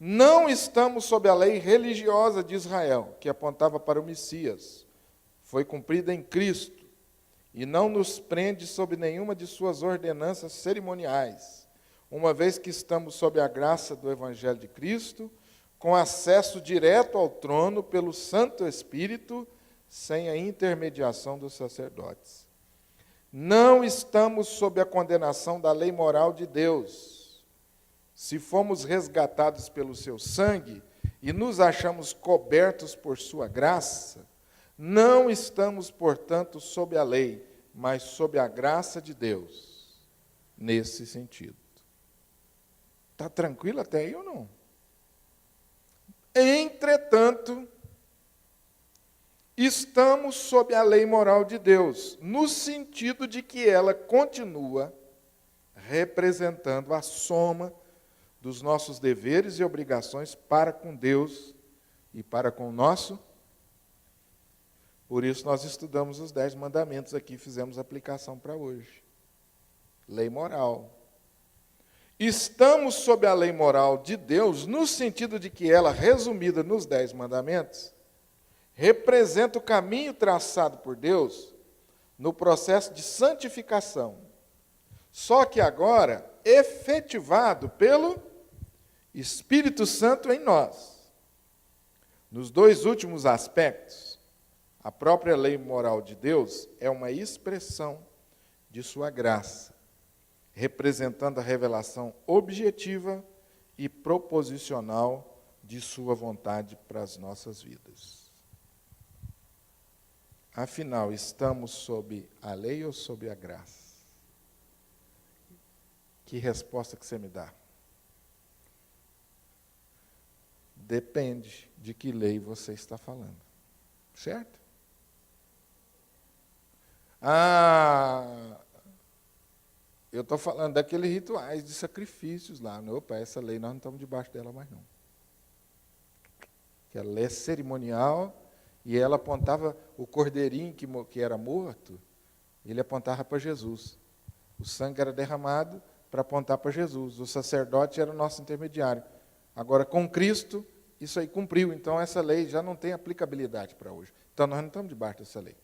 Não estamos sob a lei religiosa de Israel, que apontava para o Messias, foi cumprida em Cristo, e não nos prende sob nenhuma de suas ordenanças cerimoniais, uma vez que estamos sob a graça do Evangelho de Cristo, com acesso direto ao trono pelo Santo Espírito, sem a intermediação dos sacerdotes. Não estamos sob a condenação da lei moral de Deus. Se fomos resgatados pelo seu sangue e nos achamos cobertos por sua graça, não estamos, portanto, sob a lei, mas sob a graça de Deus, nesse sentido. Está tranquilo até aí ou não? Entretanto, estamos sob a lei moral de Deus, no sentido de que ela continua representando a soma dos nossos deveres e obrigações para com Deus e para com o nosso. Por isso nós estudamos os 10 mandamentos aqui e fizemos aplicação para hoje. Lei moral. Estamos sob a lei moral de Deus, no sentido de que ela, resumida nos 10 mandamentos, representa o caminho traçado por Deus no processo de santificação. Só que agora, efetivado pelo Espírito Santo em nós. Nos 2 últimos aspectos, a própria lei moral de Deus é uma expressão de sua graça, representando a revelação objetiva e proposicional de sua vontade para as nossas vidas. Afinal, estamos sob a lei ou sob a graça? Que resposta que você me dá? Depende de que lei você está falando. Certo? Eu estou falando daqueles rituais de sacrifícios lá. Opa, essa lei nós não estamos debaixo dela mais não. Que a lei é cerimonial e ela apontava o cordeirinho que era morto, ele apontava para Jesus. O sangue era derramado para apontar para Jesus. O sacerdote era o nosso intermediário. Agora, com Cristo, isso aí cumpriu. Então, essa lei já não tem aplicabilidade para hoje. Então, nós não estamos debaixo dessa lei.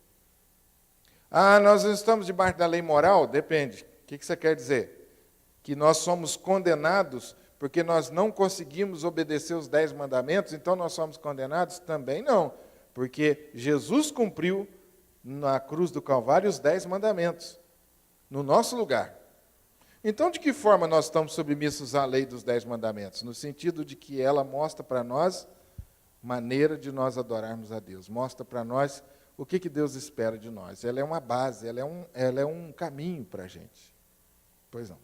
Nós não estamos debaixo da lei moral? Depende. O que você quer dizer? Que nós somos condenados porque nós não conseguimos obedecer os 10 mandamentos, então nós somos condenados? Também não. Porque Jesus cumpriu na cruz do Calvário os 10 mandamentos, no nosso lugar. Então, de que forma nós estamos submissos à lei dos 10 mandamentos? No sentido de que ela mostra para nós maneira de nós adorarmos a Deus, mostra para nós o que Deus espera de nós. Ela é uma base, ela é um caminho para a gente. Pois não.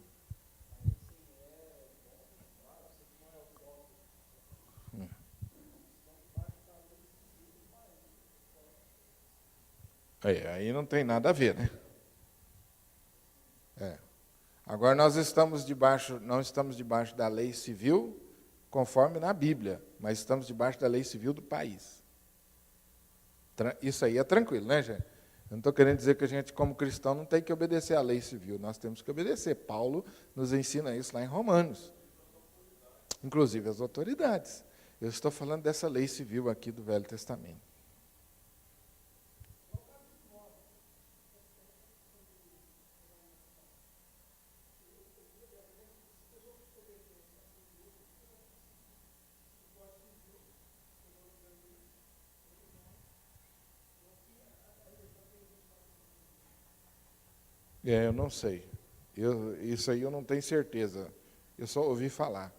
Aí não tem nada a ver, né? Agora nós não estamos debaixo da lei civil, conforme na Bíblia, mas estamos debaixo da lei civil do país. Isso aí é tranquilo, né, gente? Eu não estou querendo dizer que a gente, como cristão, não tem que obedecer à lei civil, nós temos que obedecer. Paulo nos ensina isso lá em Romanos. Inclusive as autoridades. Eu estou falando dessa lei civil aqui do Velho Testamento. Eu não sei. Isso aí eu não tenho certeza. Eu só ouvi falar.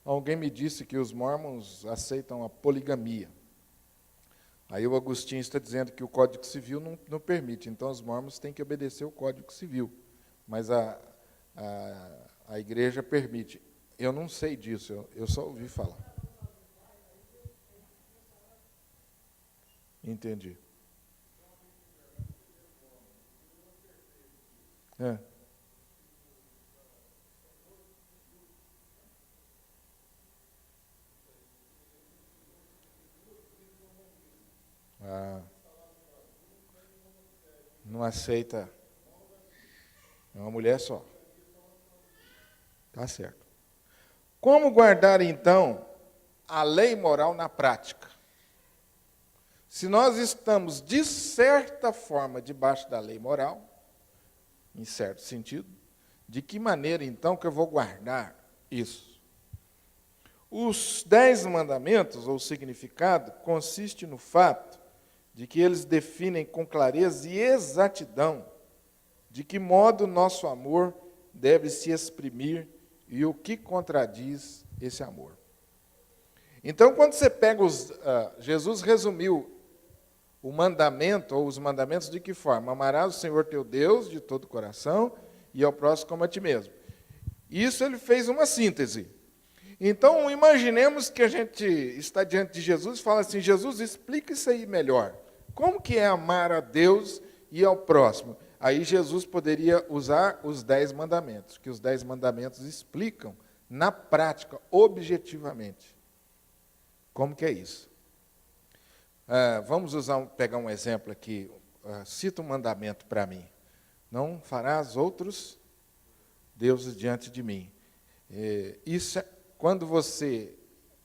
Alguém me disse que os mormons aceitam a poligamia. Aí o Agostinho está dizendo que o Código Civil não permite, então os mormons têm que obedecer o Código Civil. Mas a igreja permite. Eu não sei disso, eu só ouvi falar. Entendi. Não aceita. É uma mulher só. Tá certo. Como guardar, então, a lei moral na prática? Se nós estamos, de certa forma, debaixo da lei moral, em certo sentido, de que maneira, então, que eu vou guardar isso? Os 10 mandamentos, ou significado, consiste no fato de que eles definem com clareza e exatidão de que modo nosso amor deve se exprimir e o que contradiz esse amor. Então, quando você pega Jesus resumiu o mandamento, ou os mandamentos, de que forma? Amarás o Senhor teu Deus de todo o coração e ao próximo como a ti mesmo. Isso ele fez uma síntese. Então, imaginemos que a gente está diante de Jesus e fala assim, Jesus, explica isso aí melhor. Como que é amar a Deus e ao próximo? Aí Jesus poderia usar os 10 mandamentos, que os 10 mandamentos explicam, na prática, objetivamente. Como que é isso? Vamos pegar um exemplo aqui. Cita um mandamento para mim. Não farás outros deuses diante de mim. Isso é quando você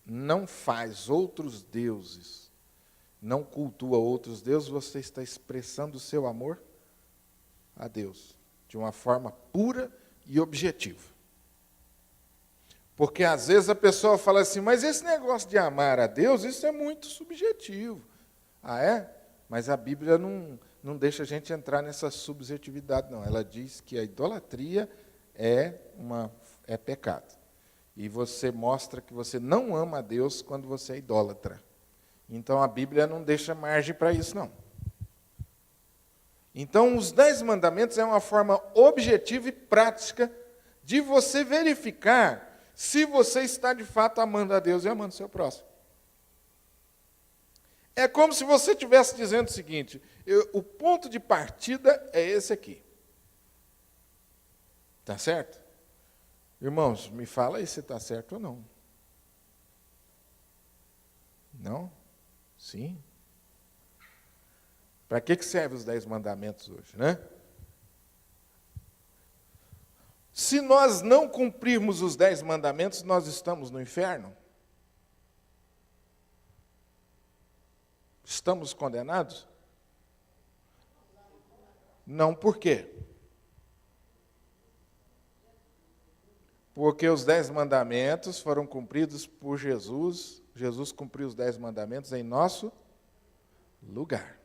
não faz outros deuses, não cultua outros deuses, você está expressando o seu amor a Deus, de uma forma pura e objetiva. Porque às vezes a pessoa fala assim, mas esse negócio de amar a Deus, isso é muito subjetivo. Ah, é? Mas a Bíblia não deixa a gente entrar nessa subjetividade, não. Ela diz que a idolatria é pecado. E você mostra que você não ama a Deus quando você é idólatra. Então a Bíblia não deixa margem para isso, não. Então os 10 mandamentos é uma forma objetiva e prática de você verificar se você está de fato amando a Deus e amando o seu próximo. É como se você estivesse dizendo o seguinte, o ponto de partida é esse aqui. Está certo? Irmãos, me fala aí se está certo ou não. Não? Sim? Para que servem os 10 mandamentos hoje, né? Se nós não cumprirmos os 10 mandamentos, nós estamos no inferno? Estamos condenados? Não, por quê? Porque os 10 mandamentos foram cumpridos por Jesus. Jesus cumpriu os 10 mandamentos em nosso lugar.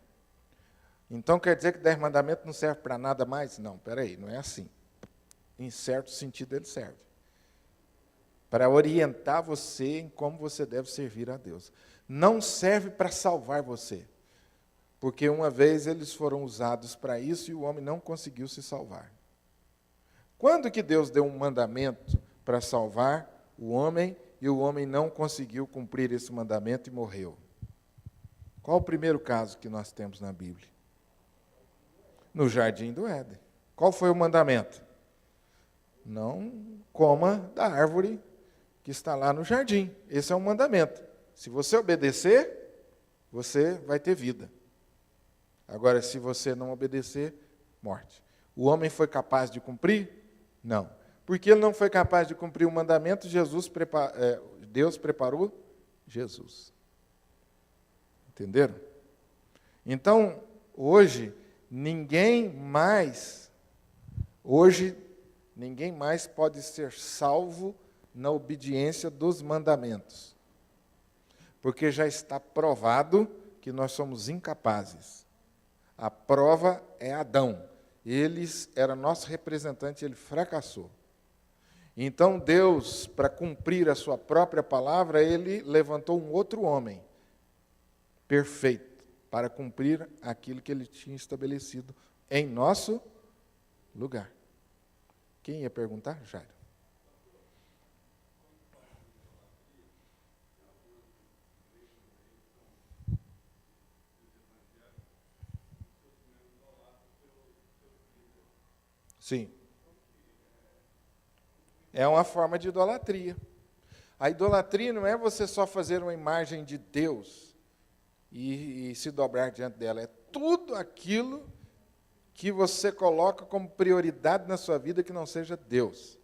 Então quer dizer que 10 mandamentos não servem para nada mais? Não, peraí, não é assim. Em certo sentido ele serve. Para orientar você em como você deve servir a Deus. Não serve para salvar você. Porque uma vez eles foram usados para isso e o homem não conseguiu se salvar. Quando que Deus deu um mandamento para salvar o homem e o homem não conseguiu cumprir esse mandamento e morreu? Qual o primeiro caso que nós temos na Bíblia? No jardim do Éden. Qual foi o mandamento? Não coma da árvore que está lá no jardim. Esse é um mandamento. Se você obedecer, você vai ter vida. Agora, se você não obedecer, morte. O homem foi capaz de cumprir? Não. Porque ele não foi capaz de cumprir o mandamento, Deus preparou Jesus. Entenderam? Então, hoje ninguém mais pode ser salvo na obediência dos mandamentos. Porque já está provado que nós somos incapazes. A prova é Adão. Ele era nosso representante, ele fracassou. Então Deus, para cumprir a sua própria palavra, ele levantou um outro homem, perfeito, para cumprir aquilo que ele tinha estabelecido em nosso lugar. Quem ia perguntar? Jairo. Sim. É uma forma de idolatria. A idolatria não é você só fazer uma imagem de Deus e se dobrar diante dela. É tudo aquilo que você coloca como prioridade na sua vida que não seja Deus.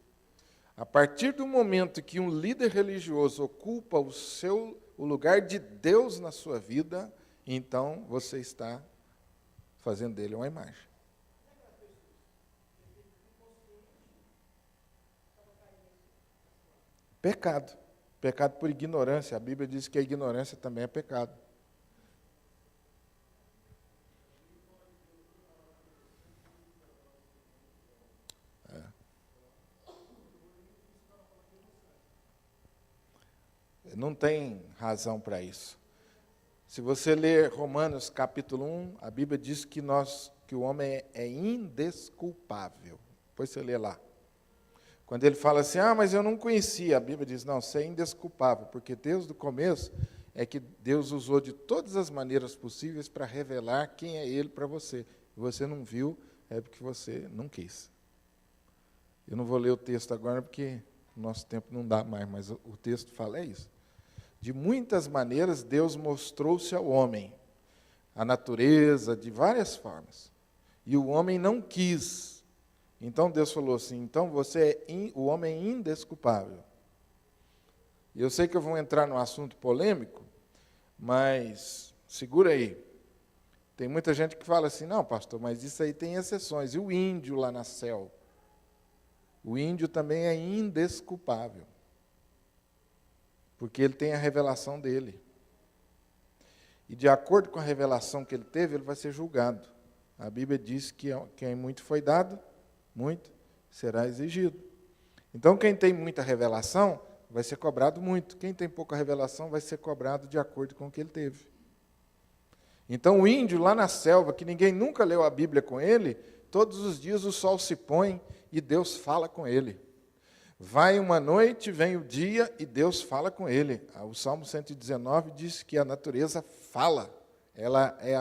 A partir do momento que um líder religioso ocupa o lugar de Deus na sua vida, então você está fazendo dele uma imagem. Pecado. Pecado por ignorância. A Bíblia diz que a ignorância também é pecado. Não tem razão para isso. Se você ler Romanos capítulo 1, a Bíblia diz que o homem é indesculpável. Depois você lê lá. Quando ele fala assim, mas eu não conhecia, a Bíblia diz, não, você é indesculpável, porque desde o começo é que Deus usou de todas as maneiras possíveis para revelar quem é Ele para você. Você não viu, é porque você não quis. Eu não vou ler o texto agora, porque o nosso tempo não dá mais, mas o texto fala isso. De muitas maneiras, Deus mostrou-se ao homem, a natureza, de várias formas. E o homem não quis. Então Deus falou assim, então você é o homem indesculpável. E eu sei que eu vou entrar num assunto polêmico, mas segura aí. Tem muita gente que fala assim, não, pastor, mas isso aí tem exceções. E o índio lá na selva? O índio também é indesculpável. Porque ele tem a revelação dele. E de acordo com a revelação que ele teve, ele vai ser julgado. A Bíblia diz que quem muito foi dado, muito será exigido. Então, quem tem muita revelação, vai ser cobrado muito. Quem tem pouca revelação, vai ser cobrado de acordo com o que ele teve. Então, o índio lá na selva, que ninguém nunca leu a Bíblia com ele, todos os dias o sol se põe e Deus fala com ele. Vai uma noite, vem o dia e Deus fala com ele. O Salmo 119 diz que a natureza fala. Ela é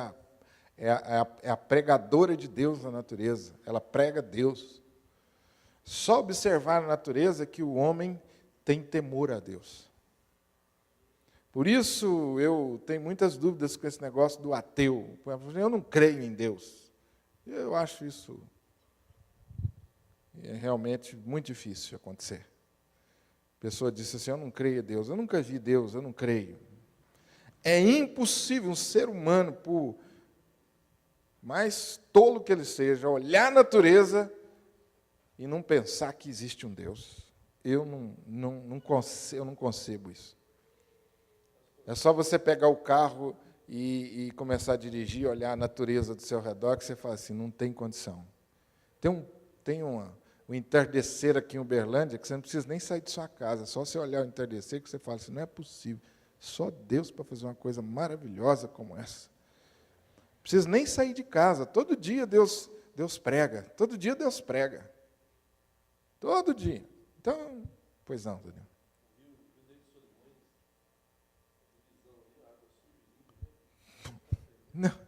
a pregadora de Deus na natureza. Ela prega Deus. Só observar a natureza que o homem tem temor a Deus. Por isso eu tenho muitas dúvidas com esse negócio do ateu. Eu não creio em Deus. Eu acho isso realmente muito difícil acontecer. A pessoa disse assim, eu não creio em Deus, eu nunca vi Deus, eu não creio. É impossível um ser humano, por mais tolo que ele seja, olhar a natureza e não pensar que existe um Deus. Eu não concebo isso. É só você pegar o carro e começar a dirigir, olhar a natureza do seu redor, que você fala assim, não tem condição. Tem um entardecer aqui em Uberlândia que você não precisa nem sair de sua casa, só você olhar o entardecer que você fala assim, não é possível, só Deus para fazer uma coisa maravilhosa como essa. Não precisa nem sair de casa, todo dia Deus prega, todo dia Deus prega. Todo dia. Então, pois não, Daniel. Não.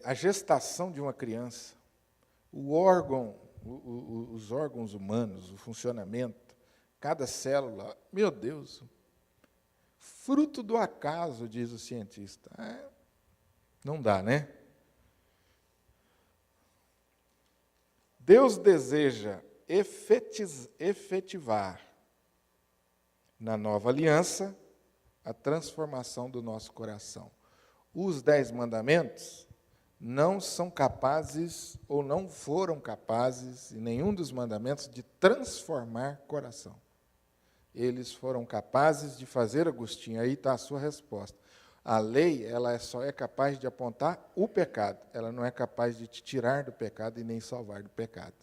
A gestação de uma criança, os órgãos humanos, o funcionamento, cada célula, meu Deus, fruto do acaso, diz o cientista. Não dá, né? Deus deseja efetivar na nova aliança a transformação do nosso coração. Os 10 mandamentos não são capazes, ou não foram capazes, em nenhum dos mandamentos, de transformar coração. Eles foram capazes de fazer, Agostinho, aí está a sua resposta. A lei, ela só é capaz de apontar o pecado, ela não é capaz de te tirar do pecado e nem salvar do pecado.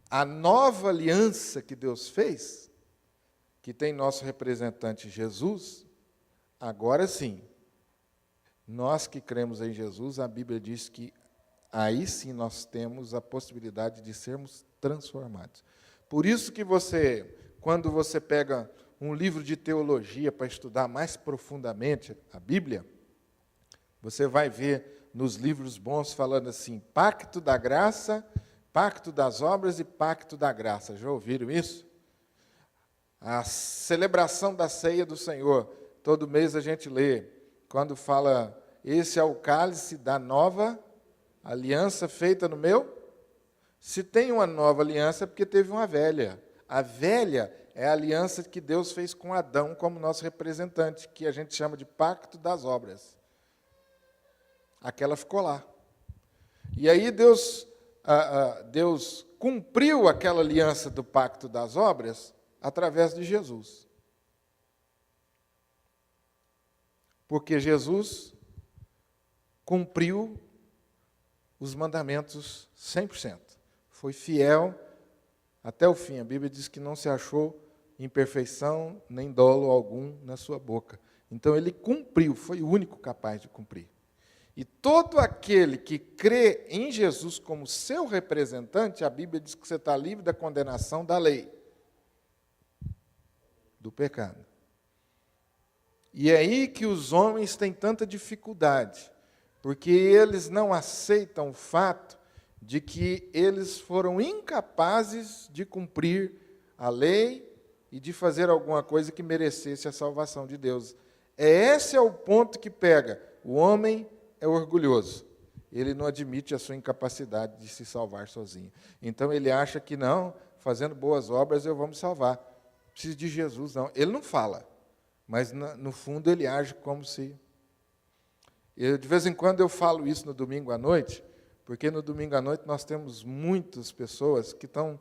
A nova aliança que Deus fez, que tem nosso representante Jesus, agora sim, nós que cremos em Jesus, a Bíblia diz que aí sim nós temos a possibilidade de sermos transformados. Por isso que quando você pega um livro de teologia para estudar mais profundamente a Bíblia, você vai ver nos livros bons falando assim, pacto da graça, pacto das obras e pacto da graça. Já ouviram isso? A celebração da ceia do Senhor, todo mês a gente lê, quando fala, esse é o cálice da nova aliança feita no meu. Se tem uma nova aliança é porque teve uma velha. A velha é a aliança que Deus fez com Adão como nosso representante, que a gente chama de pacto das obras. Aquela ficou lá. E aí Deus cumpriu aquela aliança do pacto das obras através de Jesus. Porque Jesus cumpriu os mandamentos 100%. Foi fiel até o fim. A Bíblia diz que não se achou imperfeição nem dolo algum na sua boca. Então ele cumpriu, foi o único capaz de cumprir. E todo aquele que crê em Jesus como seu representante, a Bíblia diz que você está livre da condenação da lei, do pecado. E é aí que os homens têm tanta dificuldade, porque eles não aceitam o fato de que eles foram incapazes de cumprir a lei e de fazer alguma coisa que merecesse a salvação de Deus. Esse é o ponto que pega. O homem é orgulhoso. Ele não admite a sua incapacidade de se salvar sozinho. Então ele acha que não, fazendo boas obras eu vou me salvar. Não preciso de Jesus, não. Ele não fala, mas no fundo ele age como se... De vez em quando eu falo isso no domingo à noite, porque no domingo à noite nós temos muitas pessoas que estão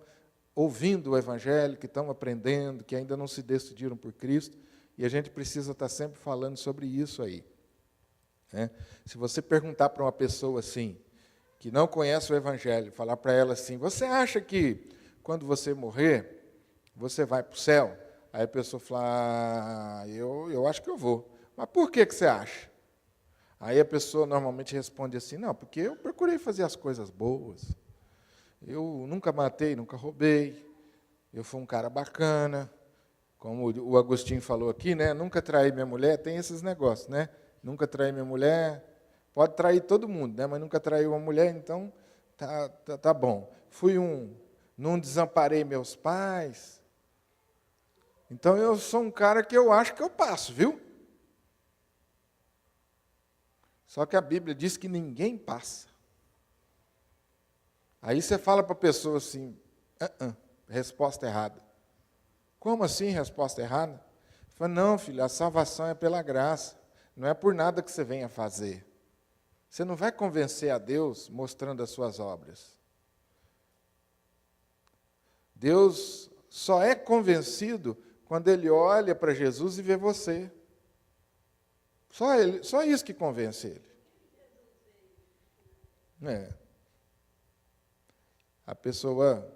ouvindo o Evangelho, que estão aprendendo, que ainda não se decidiram por Cristo, e a gente precisa estar sempre falando sobre isso aí. Se você perguntar para uma pessoa assim, que não conhece o Evangelho, falar para ela assim, você acha que quando você morrer, você vai para o céu? Aí a pessoa fala, eu acho que eu vou. Mas por que você acha? Aí a pessoa normalmente responde assim, não, porque eu procurei fazer as coisas boas. Eu nunca matei, nunca roubei. Eu fui um cara bacana. Como o Agostinho falou aqui, né? Nunca traí minha mulher, tem esses negócios, né? Nunca traí minha mulher. Pode trair todo mundo, né? Mas nunca traiu uma mulher, então tá bom. Não desamparei meus pais. Então eu sou um cara que eu acho que eu passo, viu? Só que a Bíblia diz que ninguém passa. Aí você fala para a pessoa assim, resposta errada. Como assim resposta errada? Fala, não, filho, a salvação é pela graça. Não é por nada que você venha fazer. Você não vai convencer a Deus mostrando as suas obras. Deus só é convencido quando ele olha para Jesus e vê você. Só isso que convence ele. A pessoa,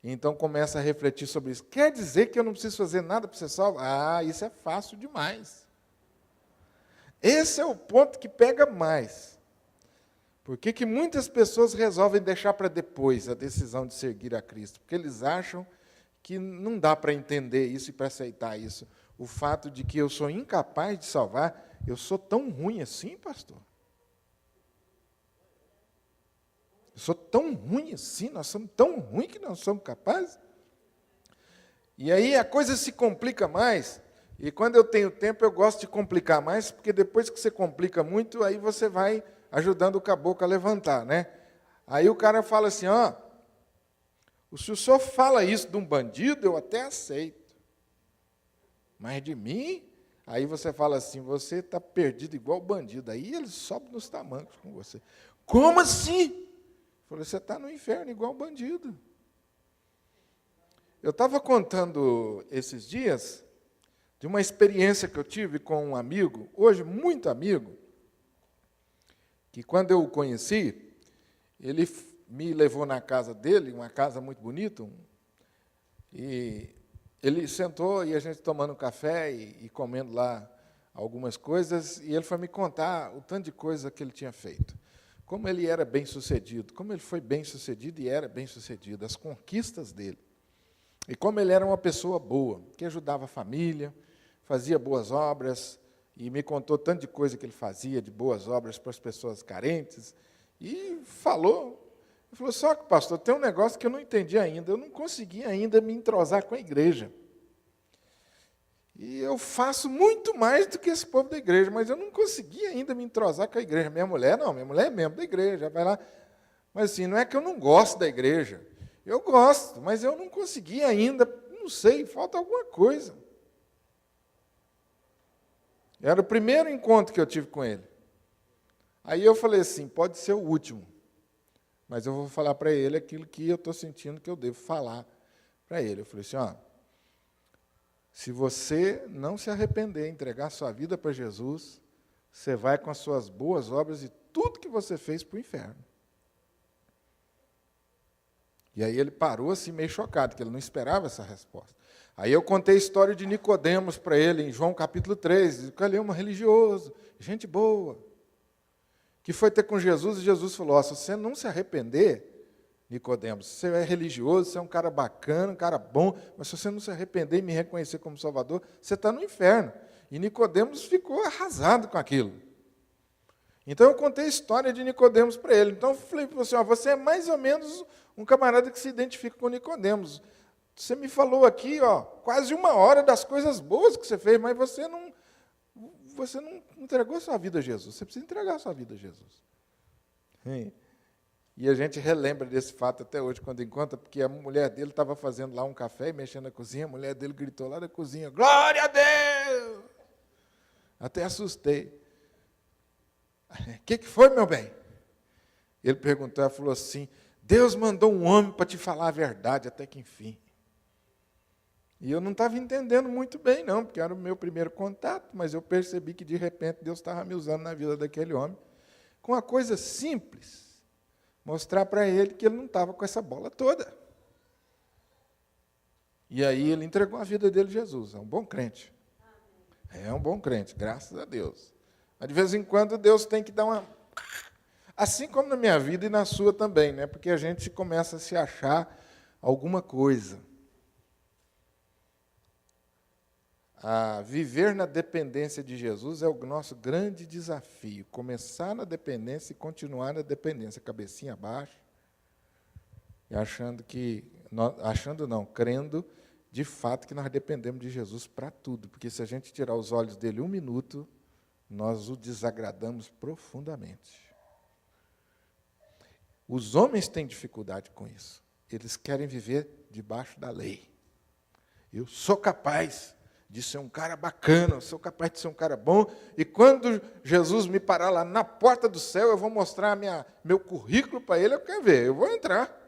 então, começa a refletir sobre isso. Quer dizer que eu não preciso fazer nada para ser salvo? Ah, isso é fácil demais. Esse é o ponto que pega mais. Por que muitas pessoas resolvem deixar para depois a decisão de seguir a Cristo? Porque eles acham que não dá para entender isso e para aceitar isso. O fato de que eu sou incapaz de salvar, eu sou tão ruim assim, pastor? Eu sou tão ruim assim, nós somos tão ruins que não somos capazes? E aí a coisa se complica mais, e quando eu tenho tempo eu gosto de complicar mais, porque depois que você complica muito, aí você vai ajudando o caboclo a levantar, né? Aí o cara fala assim, se o senhor fala isso de um bandido, eu até aceito. Mas de mim, aí você fala assim, você está perdido igual bandido. Aí ele sobe nos tamancos com você. Como assim? Eu falei, você está no inferno igual bandido. Eu estava contando esses dias de uma experiência que eu tive com um amigo, hoje muito amigo, que quando eu o conheci, ele me levou na casa dele, uma casa muito bonita, e ele sentou e a gente tomando café e comendo lá algumas coisas, e ele foi me contar o tanto de coisa que ele tinha feito. Como ele era bem-sucedido, como ele foi bem-sucedido e era bem-sucedido, as conquistas dele. E como ele era uma pessoa boa, que ajudava a família, fazia boas obras, e me contou tanto de coisa que ele fazia, de boas obras para as pessoas carentes, e falou, só que, pastor, tem um negócio que eu não entendi ainda, eu não consegui ainda me entrosar com a igreja. E eu faço muito mais do que esse povo da igreja, mas eu não consegui ainda me entrosar com a igreja. Minha mulher é membro da igreja, vai lá. Mas assim, não é que eu não gosto da igreja, eu gosto, mas eu não consegui ainda, não sei, falta alguma coisa. Era o primeiro encontro que eu tive com ele. Aí eu falei assim, pode ser o último, mas eu vou falar para ele aquilo que eu estou sentindo que eu devo falar para ele. Eu falei assim, se você não se arrepender, entregar sua vida para Jesus, você vai com as suas boas obras e tudo que você fez para o inferno. E aí ele parou assim meio chocado, porque ele não esperava essa resposta. Aí eu contei a história de Nicodemos para ele, em João capítulo 3, que ele é um religioso, gente boa, que foi ter com Jesus, e Jesus falou, se você não se arrepender, Nicodemos, você é religioso, você é um cara bacana, um cara bom, mas se você não se arrepender e me reconhecer como Salvador, você está no inferno. E Nicodemos ficou arrasado com aquilo. Então eu contei a história de Nicodemos para ele. Então eu falei para você, você é mais ou menos um camarada que se identifica com Nicodemos. Você me falou aqui, quase 1 hora das coisas boas que você fez, mas você não entregou sua vida a Jesus. Você precisa entregar sua vida a Jesus. E a gente relembra desse fato até hoje, quando encontra, porque a mulher dele estava fazendo lá um café e mexendo na cozinha, a mulher dele gritou lá da cozinha, glória a Deus! Até assustei. O que foi, meu bem? Ele perguntou, ela falou assim, Deus mandou um homem para te falar a verdade, até que enfim. E eu não estava entendendo muito bem, não, porque era o meu primeiro contato, mas eu percebi que, de repente, Deus estava me usando na vida daquele homem, com uma coisa simples, mostrar para ele que ele não estava com essa bola toda. E aí ele entregou a vida dele a Jesus, é um bom crente. É um bom crente, graças a Deus. Mas de vez em quando Deus tem que dar uma... Assim como na minha vida e na sua também, né? Porque a gente começa a se achar alguma coisa. A viver na dependência de Jesus é o nosso grande desafio. Começar na dependência e continuar na dependência, cabecinha abaixo, e crendo de fato que nós dependemos de Jesus para tudo, porque se a gente tirar os olhos dele 1 minuto, nós o desagradamos profundamente. Os homens têm dificuldade com isso. Eles querem viver debaixo da lei. Eu sou capaz de ser um cara bacana, eu sou capaz de ser um cara bom, e quando Jesus me parar lá na porta do céu, eu vou mostrar meu currículo para ele, eu quero ver, eu vou entrar.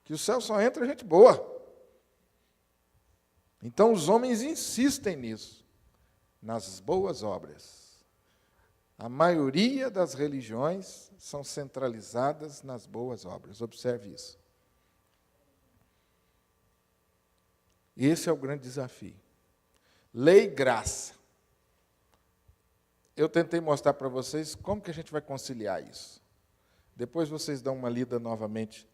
Que o céu só entra gente boa. Então os homens insistem nisso, nas boas obras. A maioria das religiões são centralizadas nas boas obras. Observe isso. Esse é o grande desafio. Lei e graça. Eu tentei mostrar para vocês como que a gente vai conciliar isso. Depois vocês dão uma lida novamente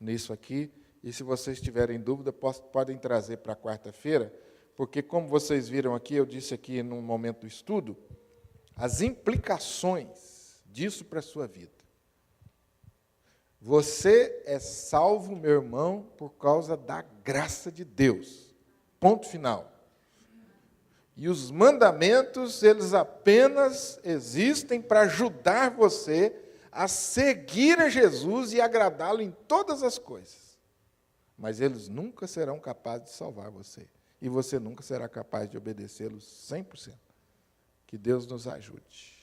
nisso aqui, e se vocês tiverem dúvida, podem trazer para quarta-feira, porque como vocês viram aqui, eu disse aqui no momento do estudo, as implicações disso para a sua vida. Você é salvo, meu irmão, por causa da graça de Deus. Ponto final. E os mandamentos, eles apenas existem para ajudar você a seguir a Jesus e agradá-lo em todas as coisas. Mas eles nunca serão capazes de salvar você. E você nunca será capaz de obedecê-los 100%. Que Deus nos ajude.